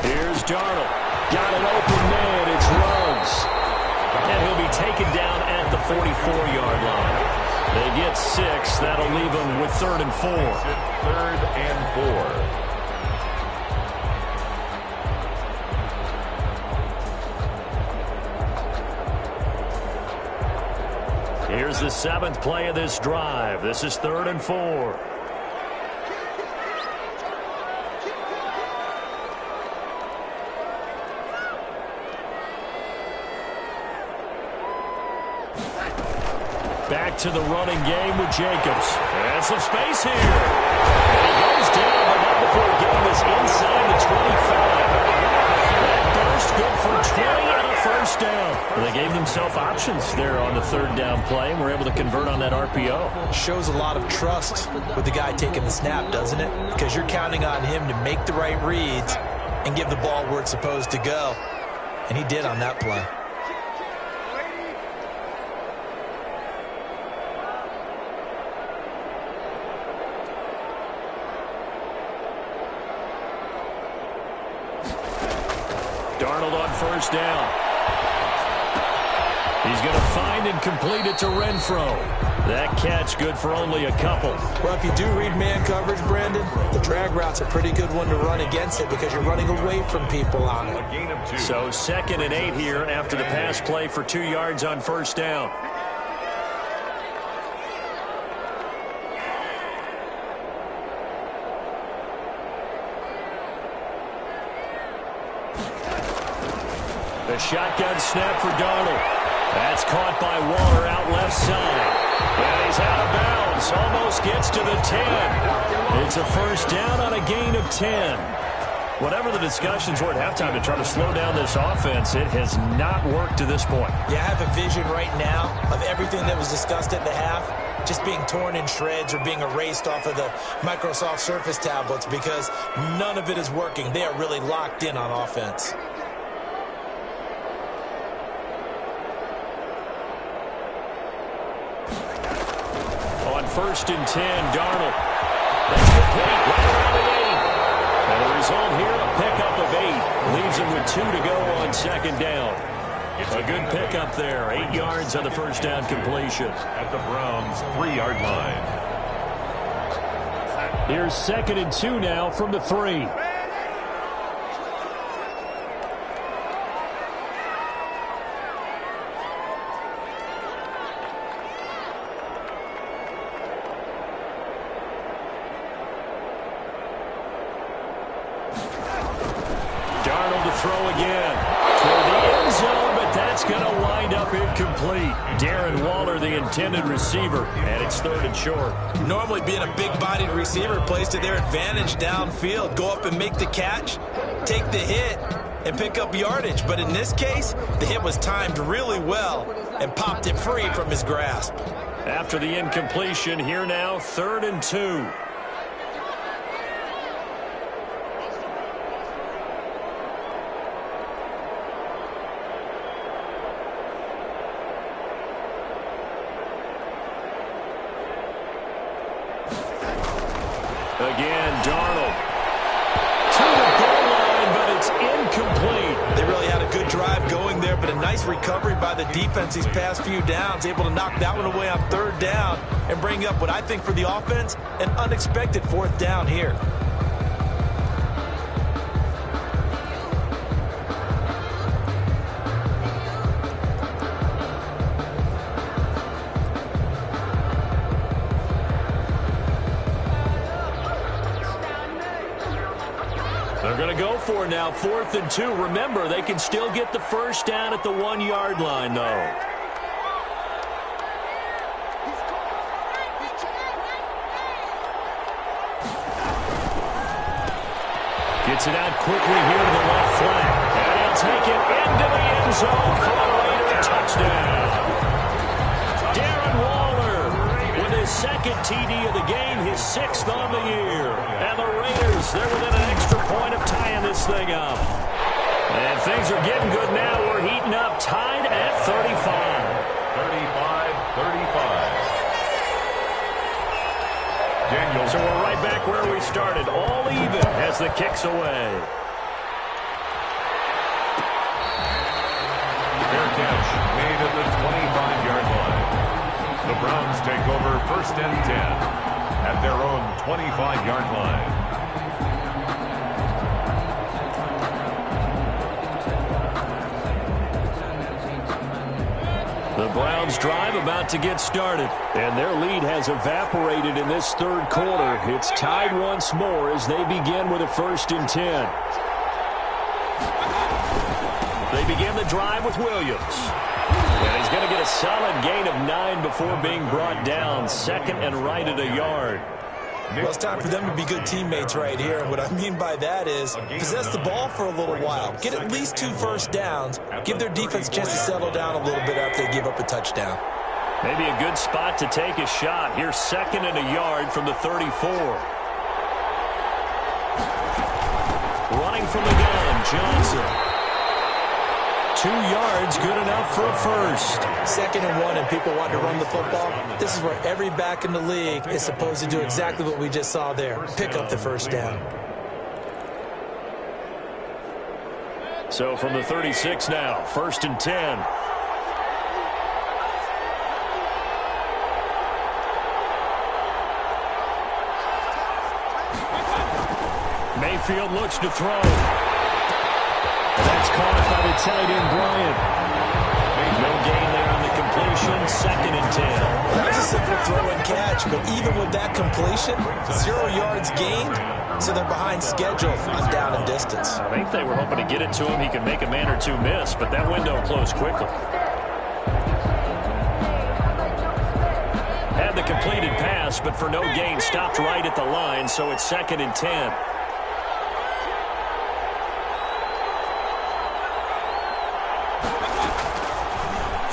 Here's Darnold. Got an open man. It's Ruggs. And he'll be taken down at the 44-yard line. They get 6. That'll leave them with 3rd and 4. 3rd and 4. Here's the 7th play of this drive. This is 3rd and 4. Back to the running game with Jacobs. And some space here. And he goes down, but not before getting this inside the 25. That burst good for 20 and a first down. Well, they gave themselves options there on the 3rd down play and were able to convert on that RPO. Shows a lot of trust with the guy taking the snap, doesn't it? Because you're counting on him to make the right reads and give the ball where it's supposed to go. And he did on that play. Darnold on 1st down. He's going to find and complete it to Renfro. That catch good for only a couple. Well, if you do read man coverage, Brandon, the drag route's a pretty good one to run against it because you're running away from people on it. A gain of 2. So 2nd and 8 here after the pass play for 2 yards on 1st down. The shotgun snap for Darnold. That's caught by Waller out left side. And he's out of bounds. Almost gets to the 10. It's a first down on a gain of 10. Whatever the discussions were at halftime to try to slow down this offense, it has not worked to this point. Yeah, I have a vision right now of everything that was discussed at the half just being torn in shreds or being erased off of the Microsoft Surface tablets because none of it is working. They are really locked in on offense. On 1st and 10, Darnold. That's complete right around the 8. And the result here, a pickup of 8. Leaves him with 2 to go on 2nd down. A good pickup there. 8 yards on the first down completion. At the Browns' 3-yard line. Here's 2nd and 2 now from the 3. Throw again toward the end zone, but that's going to wind up incomplete. Darren Waller, the intended receiver, and it's 3rd and short. Normally being a big-bodied receiver plays to their advantage downfield. Go up and make the catch, take the hit, and pick up yardage. But in this case, the hit was timed really well and popped it free from his grasp. After the incompletion, here now, 3rd and 2. Again, Darnold to the goal line, but it's incomplete. They really had a good drive going there, but a nice recovery by the defense these past few downs, able to knock that one away on 3rd down and bring up what I think for the offense, an unexpected 4th down here. They're going to go for it now, 4th and 2. Remember, they can still get the first down at the 1-yard line, though. Gets it out quickly here to the left flank. And he'll take it into the end zone for a Raider touchdown. Darren Waller with his 2nd TD of the game, his 6th on the year. And the Raiders, they're within an extra point of tying this thing up. And And things are getting good now. We're heating up, tied at 35. 35-35. So we're right back where we started. All even as the kick's away. Fair catch made at the 25-yard line. The Browns take over 1st and 10 at their own 25-yard line. The Browns drive about to get started, and their lead has evaporated in this third quarter. It's tied once more as they begin with a 1st and 10. They begin the drive with Williams. And he's going to get a solid gain of 9 before being brought down. 2nd and right at a yard. Well, it's time for them to be good teammates right here. And what I mean by that is possess the ball for a little while. Get at least 2 first downs. Give their defense a chance to settle down a little bit after they give up a touchdown. Maybe a good spot to take a shot. Here's 2nd and a yard from the 34. Running from the gun, Johnson. 2 yards, good enough for a first. 2nd and 1, and people want to run the football. This is where every back in the league is supposed to do exactly what we just saw there. Pick up the first down. So from the 36 now, 1st and 10. Mayfield looks to throw. That's caught by the tight end, Bryant. No gain there on the completion. 2nd and 10. That was a simple throw and catch, but even with that completion, 0 yards gained, so they're behind schedule on down and distance. I think they were hoping to get it to him. He could make a man or two miss, but that window closed quickly. Had the completed pass, but for no gain, stopped right at the line, so it's 2nd and 10.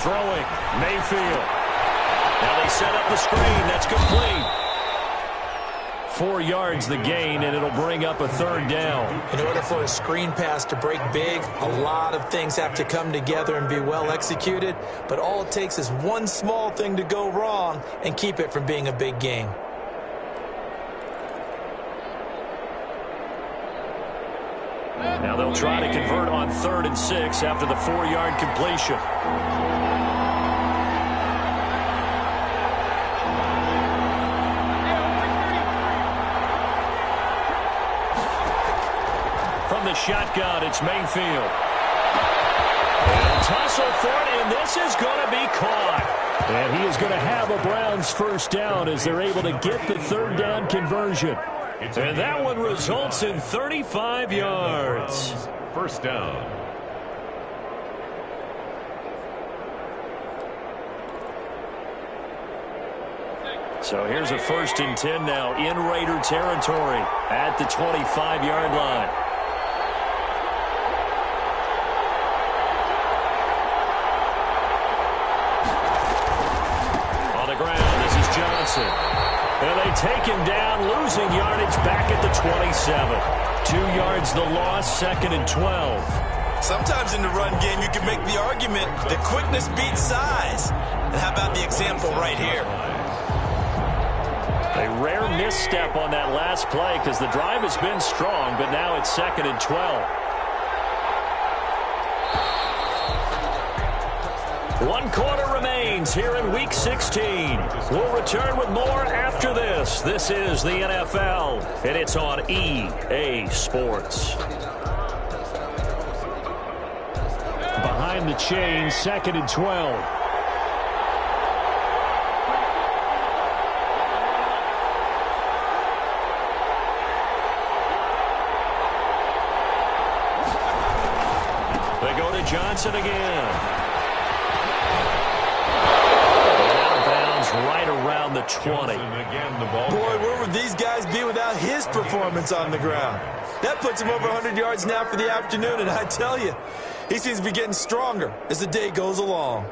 Throwing, Mayfield. Now they set up the screen. That's complete. 4 yards the gain, and it'll bring up a 3rd down. In order for a screen pass to break big, a lot of things have to come together and be well executed, but all it takes is one small thing to go wrong and keep it from being a big gain. Now they'll try to convert on 3rd and 6 after the 4-yard completion. From the shotgun, it's Mayfield. And tussle for it, and this is going to be caught. And he is going to have a Browns first down as they're able to get the 3rd down conversion. And that one results in 35 yards. First down. So here's a 1st and 10 now in Raider territory at the 25-yard line. On the ground, this is Johnson. And they take him down, losing yardage back at the 27. 2 yards the loss, 2nd and 12. Sometimes in the run game, you can make the argument that quickness beats size. And how about the example right here? A rare misstep on that last play because the drive has been strong, but now it's 2nd and 12. 1 quarter remains here in Week 16. We'll return with more after this. This is the NFL, and it's on EA Sports. Behind the chain, 2nd and 12. They go to Johnson again. Right around the 20. Boy, where would these guys be without his performance on the ground? That puts him over 100 yards now for the afternoon, and I tell you, he seems to be getting stronger as the day goes along.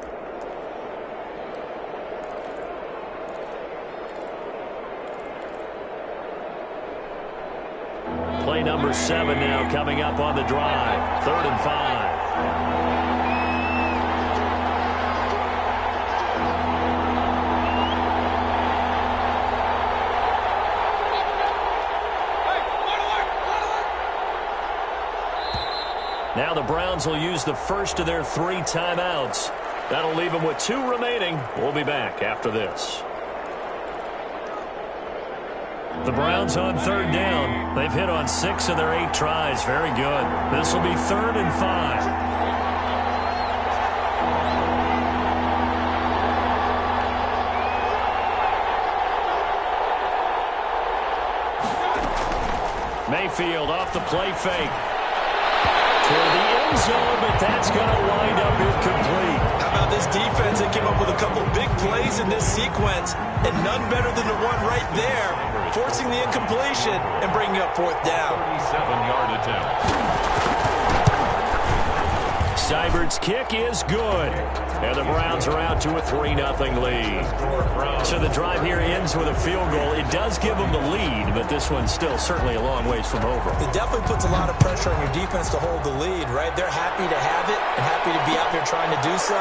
Play number 7 now coming up on the drive. 3rd and 5. the Browns will use the first of their 3 timeouts. That'll leave them with 2 remaining. We'll be back after this. The Browns on 3rd down. They've hit on 6 of their 8 tries. Very good. This will be 3rd and 5. Mayfield off the play fake. Toward the end zone, but that's going to wind up incomplete. How about this defense? They came up with a couple big plays in this sequence, and none better than the one right there, forcing the incompletion and bringing up 4th down. 37-yard attempt. Seibert's kick is good. And the Browns are out to a 3-0 lead. So the drive here ends with a field goal. It does give them the lead, but this one's still certainly a long ways from over. It definitely puts a lot of pressure on your defense to hold the lead, right? They're happy to have it and happy to be out there trying to do so.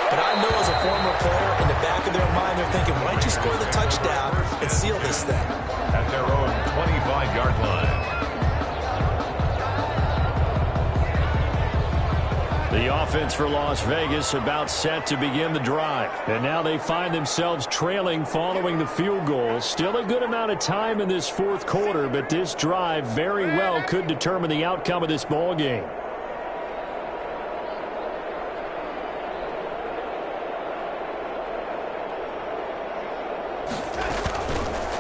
But I know as a former player, in the back of their mind, they're thinking, why don't you score the touchdown and seal this thing? At their own 25-yard line. The offense for Las Vegas about set to begin the drive. And now they find themselves trailing following the field goal. Still a good amount of time in this 4th quarter, but this drive very well could determine the outcome of this ball game.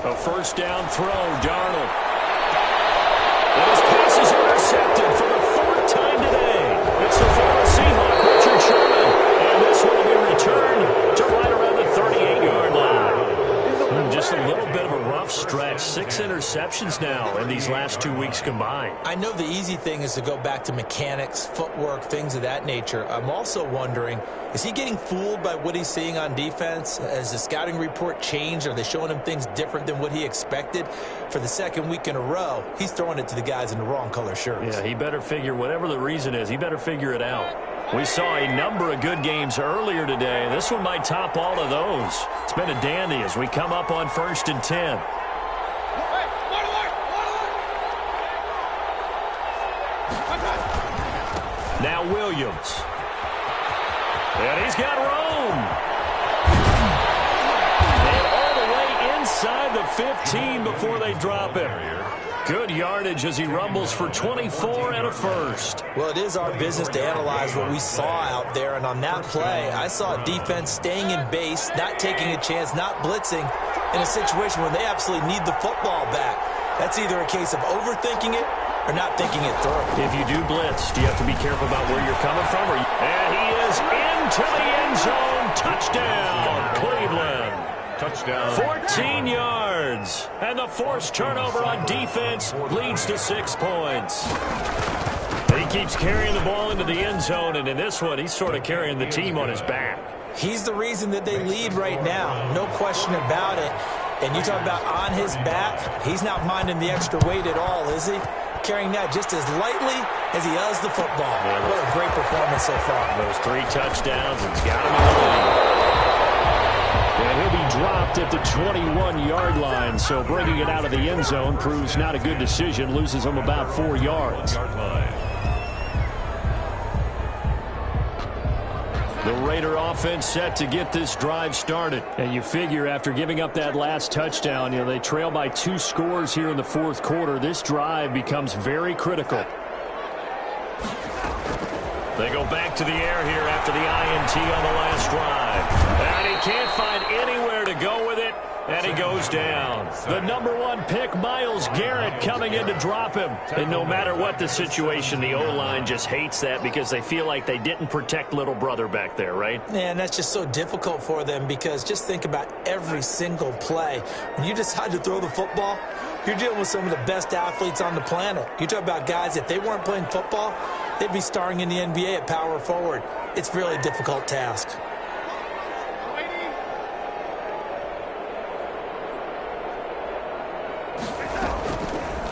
A 1st down throw, Darnold. And his pass is intercepted for the 4th time today. It's the former Seahawk, Richard Sherman. And this will be returned to right around the 38-yard line. Just a little bit of a rough stretch. 6 interceptions now in these last 2 weeks combined. I know the easy thing is to go back to mechanics, footwork, things of that nature. I'm also wondering, is he getting fooled by what he's seeing on defense? Has the scouting report changed? Are they showing him things different than what he expected? For the 2nd week in a row, he's throwing it to the guys in the wrong color shirts. Yeah, he better figure, whatever the reason is, he better figure it out. We saw a number of good games earlier today. This one might top all of those. It's been a dandy as we come up on 1st and 10. Now Williams. And he's got Rome. And all the way inside the 15 before they drop him. Good yardage as he rumbles for 24 and a first. Well, it is our business to analyze what we saw out there, and on that play, I saw defense staying in base, not taking a chance, not blitzing, in a situation where they absolutely need the football back. That's either a case of overthinking it or not thinking it through. If you do blitz, do you have to be careful about where you're coming from? And he is into the end zone. Touchdown, Cleveland. Touchdown. 14 yards. And the forced turnover on defense leads to 6 points. He keeps carrying the ball into the end zone, and in this one, he's sort of carrying the team on his back. He's the reason that they lead right now. No question about it. And you talk about on his back, he's not minding the extra weight at all, is he? Carrying that just as lightly as he does the football. What a great performance so far. Those 3 touchdowns, it's got him in the lead. And he'll be dropped at the 21-yard line, so bringing it out of the end zone proves not a good decision, loses him about 4 yards. The Raider offense set to get this drive started. And you figure after giving up that last touchdown, they trail by 2 scores here in the 4th quarter. This drive becomes very critical. They go back to the air here after the INT on the last drive. And he can't find anywhere to go with it, and he goes down. The #1 pick, Myles Garrett, coming in to drop him. And no matter what the situation, the O-line just hates that because they feel like they didn't protect little brother back there, right? Yeah, and that's just so difficult for them because just think about every single play. When you decide to throw the football, you're dealing with some of the best athletes on the planet. You talk about guys, if they weren't playing football, they'd be starring in the NBA at power forward. It's really a difficult task.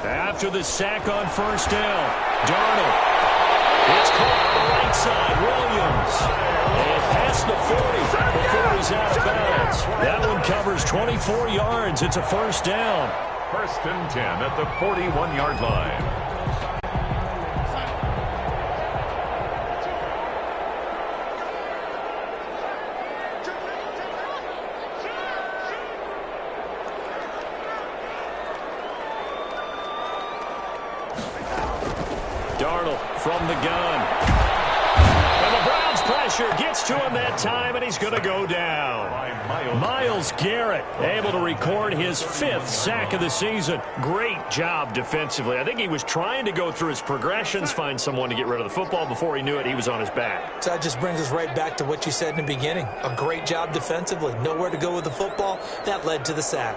After the sack on 1st down, Darnold. It's caught on the right side, Williams. And past the 40 before he's out of bounds. That one covers 24 yards. It's a 1st down. 1st and 10 at the 41-yard line. from the gun. And the Browns pressure gets to him that time, and he's going to go down. Myles Garrett able to record his 5th sack of the season. Great job defensively. I think he was trying to go through his progressions, find someone to get rid of the football. Before he knew it, he was on his back. So that just brings us right back to what you said in the beginning. A great job defensively. Nowhere to go with the football. That led to the sack.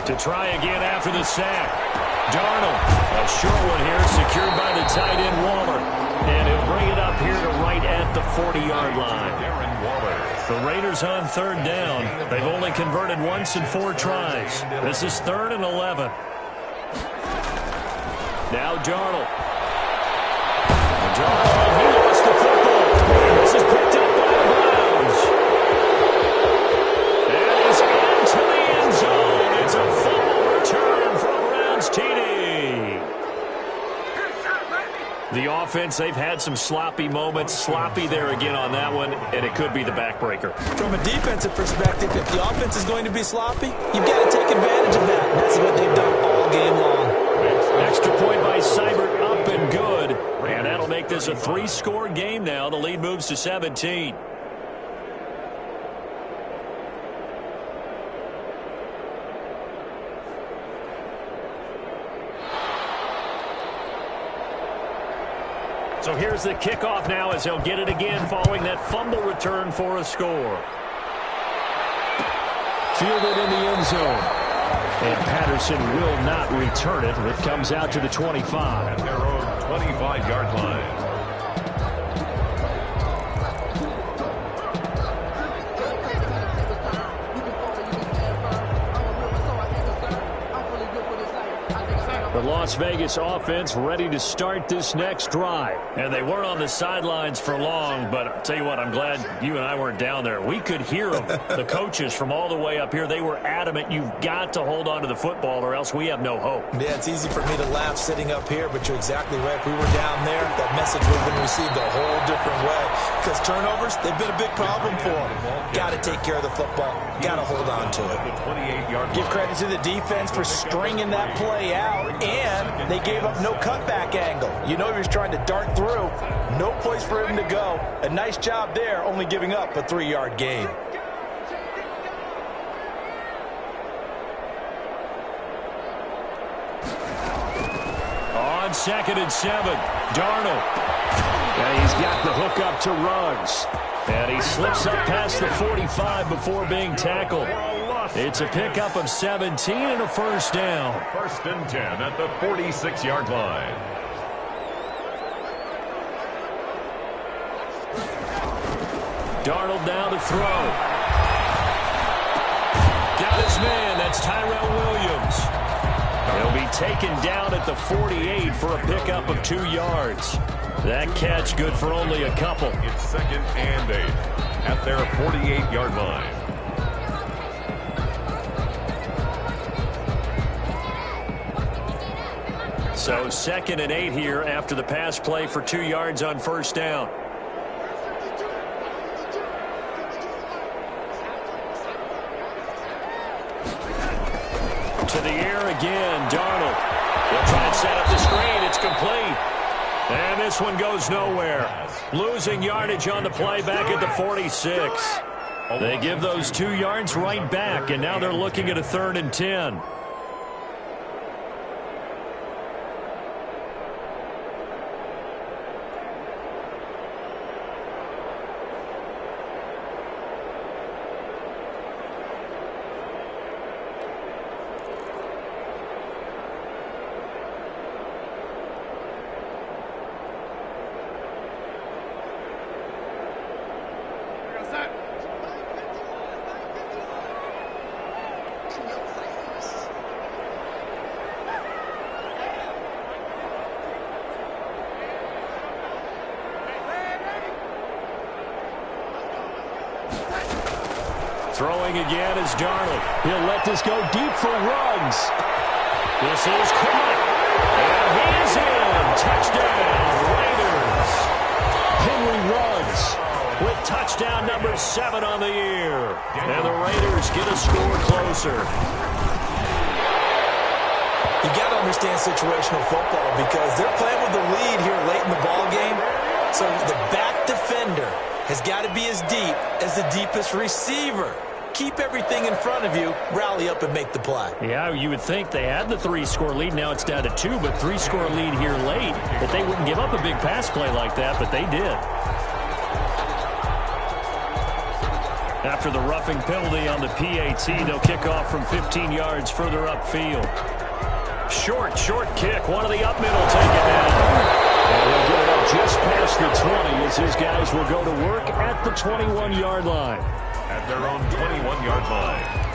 To try again after the sack. Darnold, a short one here, secured by the tight end Waller. And he'll bring it up here to right at the 40-yard line. The Raiders on 3rd down. They've only converted once in 4 tries. This is 3rd and 11. Now Darnold. He lost the football. This is picked up by the Browns. And it's into the end zone. It's a fumble return for a Browns TD. The offense, they've had some sloppy moments. Sloppy there again on that one, and it could be the backbreaker. From a defensive perspective, if the offense is going to be sloppy, you've got to take advantage of that. And that's what they've done all game long. Extra point by Seibert, up and good. And that'll make this a 3-score game now. The lead moves to 17. So here's the kickoff now as they'll get it again following that fumble return for a score. Fielded in the end zone. And Patterson will not return it. It comes out to the 25. At their own 25-yard line. The Las Vegas offense ready to start this next drive. And they weren't on the sidelines for long, but I'll tell you what, I'm glad you and I weren't down there. We could hear them, the coaches from all the way up here. They were adamant, you've got to hold on to the football or else we have no hope. Yeah, it's easy for me to laugh sitting up here, but you're exactly right. If we were down there, that message would have been received a whole different way. Because turnovers, they've been a big problem for them. Got to take care of the football. Got to hold on to it. Give credit to the defense for stringing that play out. And they gave up no cutback angle. You know he was trying to dart through. No place for him to go. A nice job there, only giving up a 3-yard gain. On 2nd and 7, Darnold. And he's got the hook up to Ruggs. And he slips up past the 45 before being tackled. It's a pickup of 17 and a 1st down. 1st and 10 at the 46-yard line. Darnold now to throw. Got his man. That's Tyrell Williams. He'll be taken down at the 48 for a pickup of 2 yards. That catch good for only a couple. It's 2nd and 8 at their 48-yard line. So 2nd and 8 here after the pass play for 2 yards on 1st down. To the air again, Darnold. He'll try and set up the screen. It's complete. And this one goes nowhere. Losing yardage on the play back at the 46. They give those 2 yards right back, and now they're looking at a 3rd and 10. Throwing again is Darnold. He'll let this go deep for Ruggs. This is caught. And he is in. Touchdown, Raiders. Henry Ruggs with touchdown number 7 on the year. And the Raiders get a score closer. understand situational football because they're playing with the lead here late in the ball game. So the back defender has got to be as deep as the deepest receiver. Keep everything in front of you, rally up and make the play. Yeah, you would think they had the 3-score lead. Now it's down to 2, but 3-score lead here late, that they wouldn't give up a big pass play like that, but they did. After the roughing penalty on the PAT, they'll kick off from 15 yards further upfield. Short kick. One of the up middle take it down. And he'll get it up just past the 20 as his guys will go to work at the 21-yard line. At their own 21-yard line.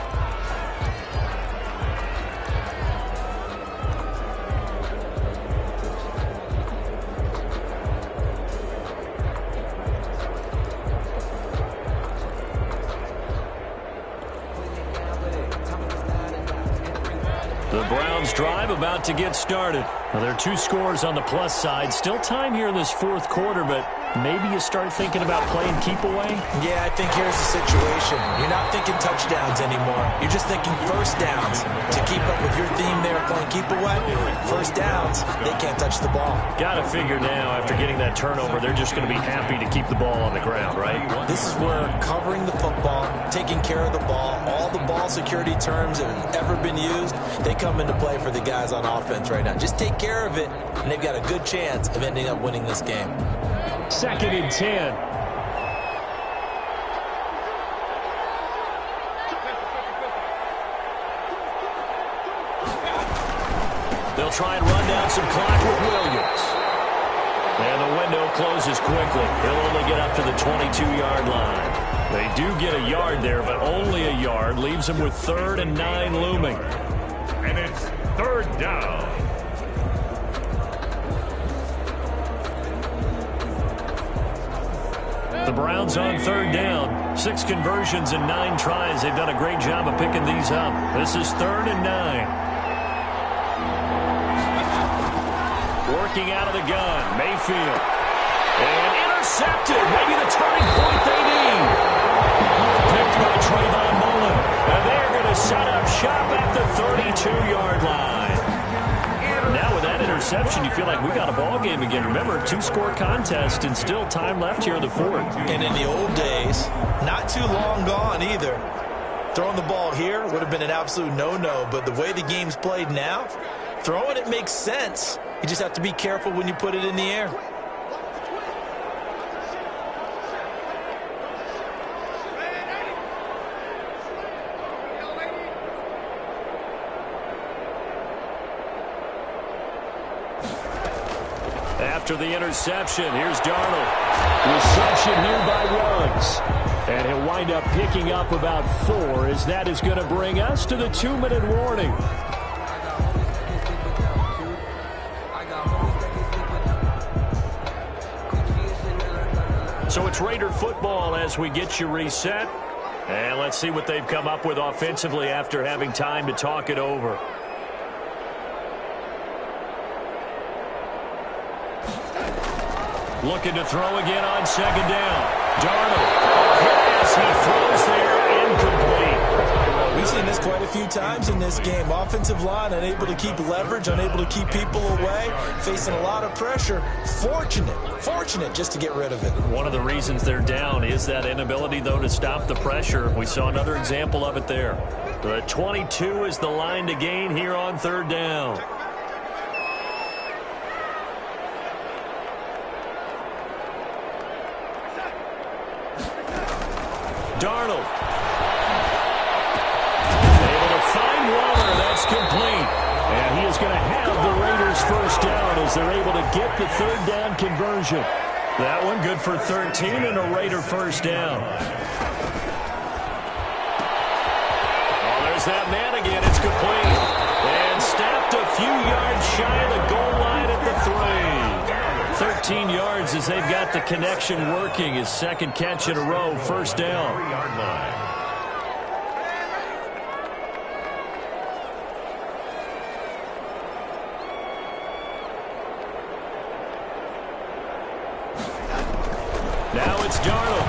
The Browns drive about to get started. Well, there are 2 scores on the plus side. Still time here in this 4th quarter, but maybe you start thinking about playing keep away? Yeah, I think here's the situation. You're not thinking touchdowns anymore. You're just thinking first downs. To keep up with your theme there, playing keep away, first downs, they can't touch the ball. Got to figure now, after getting that turnover, they're just going to be happy to keep the ball on the ground, right? This is where covering the football, taking care of the ball, all the ball security terms that have ever been used, they come into play for the guys on offense right now. Just take care of it, and they've got a good chance of ending up winning this game. 2nd and 10. They'll try and run down some clock with Williams. And the window closes quickly. He'll only get up to the 22-yard line. They do get a yard there, but only a yard. Leaves them with 3rd and 9 looming. And it's 3rd down. The Browns on 3rd down. 6 conversions and 9 tries. They've done a great job of picking these up. This is 3rd and 9. Working out of the gun, Mayfield. And intercepted. Maybe the turning point they need. Picked by Trayvon Mullen. And they're going to set up shop at the 32-yard line. Now with that interception, you feel like we got a ball game again. Remember, 2-score contest and still time left here in the 4th. And in the old days, not too long gone either. Throwing the ball here would have been an absolute no-no, but the way the game's played now, throwing it makes sense. You just have to be careful when you put it in the air. After the interception, here's Darnold. Reception here by Ruggs. And he'll wind up picking up about 4 as that is going to bring us to the 2-minute warning. So it's Raider football as we get you reset. And let's see what they've come up with offensively after having time to talk it over. Looking to throw again on 2nd down. Darnold. As he throws there, incomplete. We've seen this quite a few times in this game. Offensive line unable to keep leverage, unable to keep people away, facing a lot of pressure. Fortunate just to get rid of it. One of the reasons they're down is that inability, though, to stop the pressure. We saw another example of it there. The 22 is the line to gain here on 3rd down. Darnold. Able to find Waller. That's complete. And he is going to have the Raiders first down as they're able to get the 3rd down conversion. That one good for 13 and a Raider first down. Oh, there's that man again. It's complete. And snapped a few yards shy of the goal line at the 3. 13 yards as they've got the connection working. His 2nd catch in a row, first down. 3-yard line. Now it's Darnold.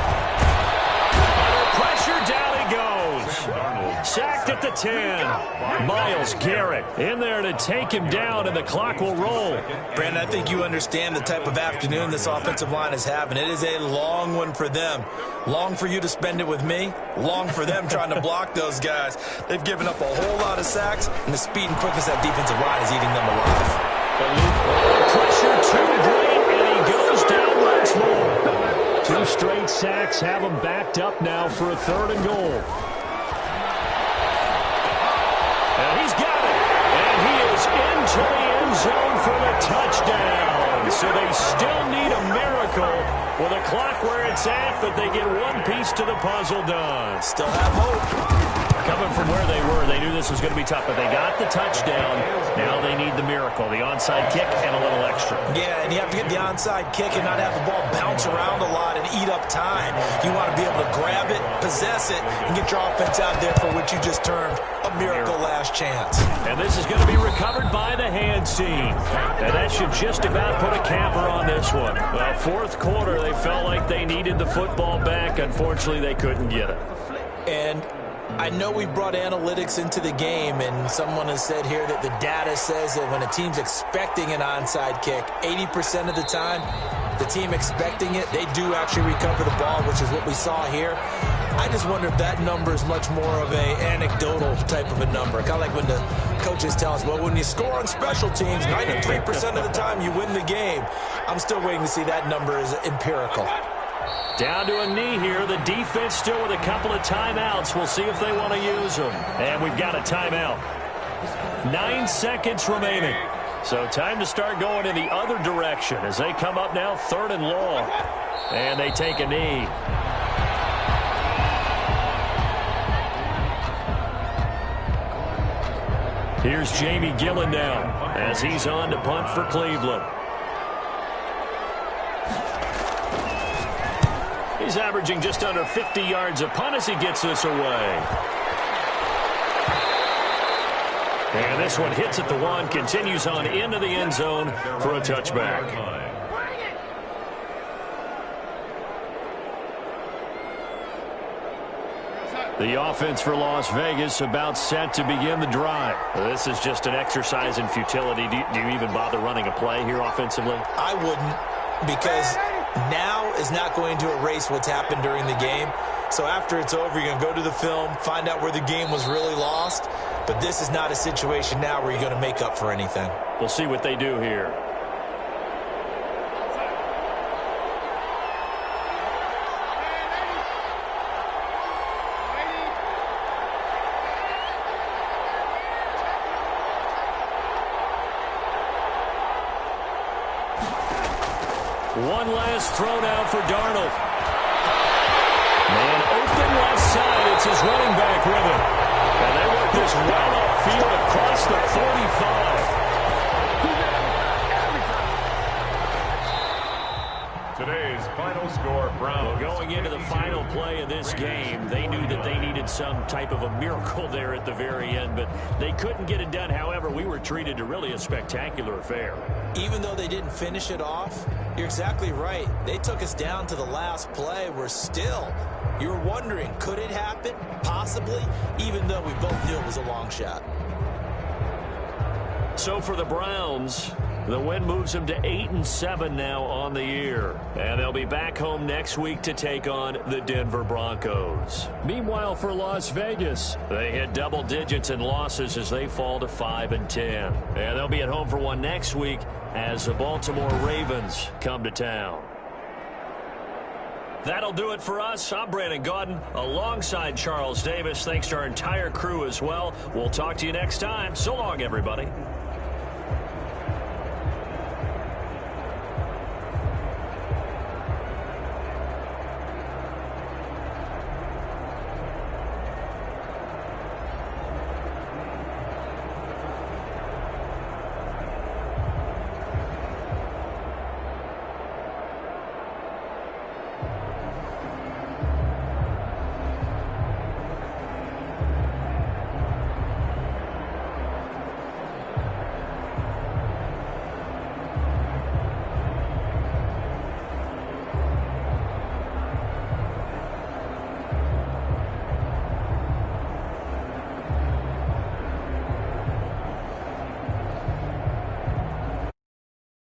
Under pressure, down he goes. Darnold. Sacked sacked at the 10. Myles Garrett in there to take him down, and the clock will roll. Brandon, I think you understand the type of afternoon this offensive line is having. It is a long one for them. Long for you to spend it with me. Long for them trying to block those guys. They've given up a whole lot of sacks, and the speed and quickness of that defensive line is eating them alive. Pressure too great, and he goes down once more. 2 straight sacks have him backed up now for a 3rd and goal. And he's got it. And he is into the end zone for the touchdown. So they still need a miracle with a clock where it's at, but they get one piece to the puzzle done. Still have hope. Coming from where they were, they knew this was going to be tough, but they got the touchdown. Now they need the miracle, the onside kick and a little extra. Yeah, and you have to get the onside kick and not have the ball bounce around a lot and eat up time. You want to be able to grab it, possess it, and get your offense out there for what you just termed a miracle last chance. And this is going to be recovered by the hands team. And that should just about put a capper on this one. Well, 4th quarter, they felt like they needed the football back. Unfortunately, they couldn't get it. And I know we brought analytics into the game, and someone has said here that the data says that when a team's expecting an onside kick, 80% of the time, the team expecting it, they do actually recover the ball, which is what we saw here. I just wonder if that number is much more of a anecdotal type of a number. Kind of like when the coaches tell us, well, when you score on special teams, 93% of the time you win the game. I'm still waiting to see that number is empirical. Down to a knee here. The defense still with a couple of timeouts. We'll see if they want to use them. And we've got a timeout. 9 seconds remaining. So time to start going in the other direction as they come up now 3rd and long. And they take a knee. Here's Jamie Gillen now as he's on to punt for Cleveland. He's averaging just under 50 yards a punt as he gets this away. And this one hits at the 1, continues on into the end zone for a touchback. The offense for Las Vegas about set to begin the drive. This is just an exercise in futility. Do you even bother running a play here offensively? I wouldn't, because now is not going to erase what's happened during the game. So after it's over, you're going to go to the film, find out where the game was really lost. But this is not a situation now where you're going to make up for anything. We'll see what they do here. One last throw now for Darnold. Man open left side. It's his running back with him. And they work this right upfield across the 45. Today's final score, Browns. Well, going into the final play of this game, they knew that they needed some type of a miracle there at the very end, but they couldn't get it done. However, we were treated to really a spectacular affair. Even though they didn't finish it off, you're exactly right. They took us down to the last play. We're still, you're wondering, could it happen? Possibly, even though we both knew it was a long shot. So for the Browns, the win moves them to 8-7 now on the year. And they'll be back home next week to take on the Denver Broncos. Meanwhile, for Las Vegas, they hit double digits in losses as they fall to 5-10. And they'll be at home for one next week as the Baltimore Ravens come to town. That'll do it for us. I'm Brandon Gaudin alongside Charles Davis. Thanks to our entire crew as well. We'll talk to you next time. So long, everybody.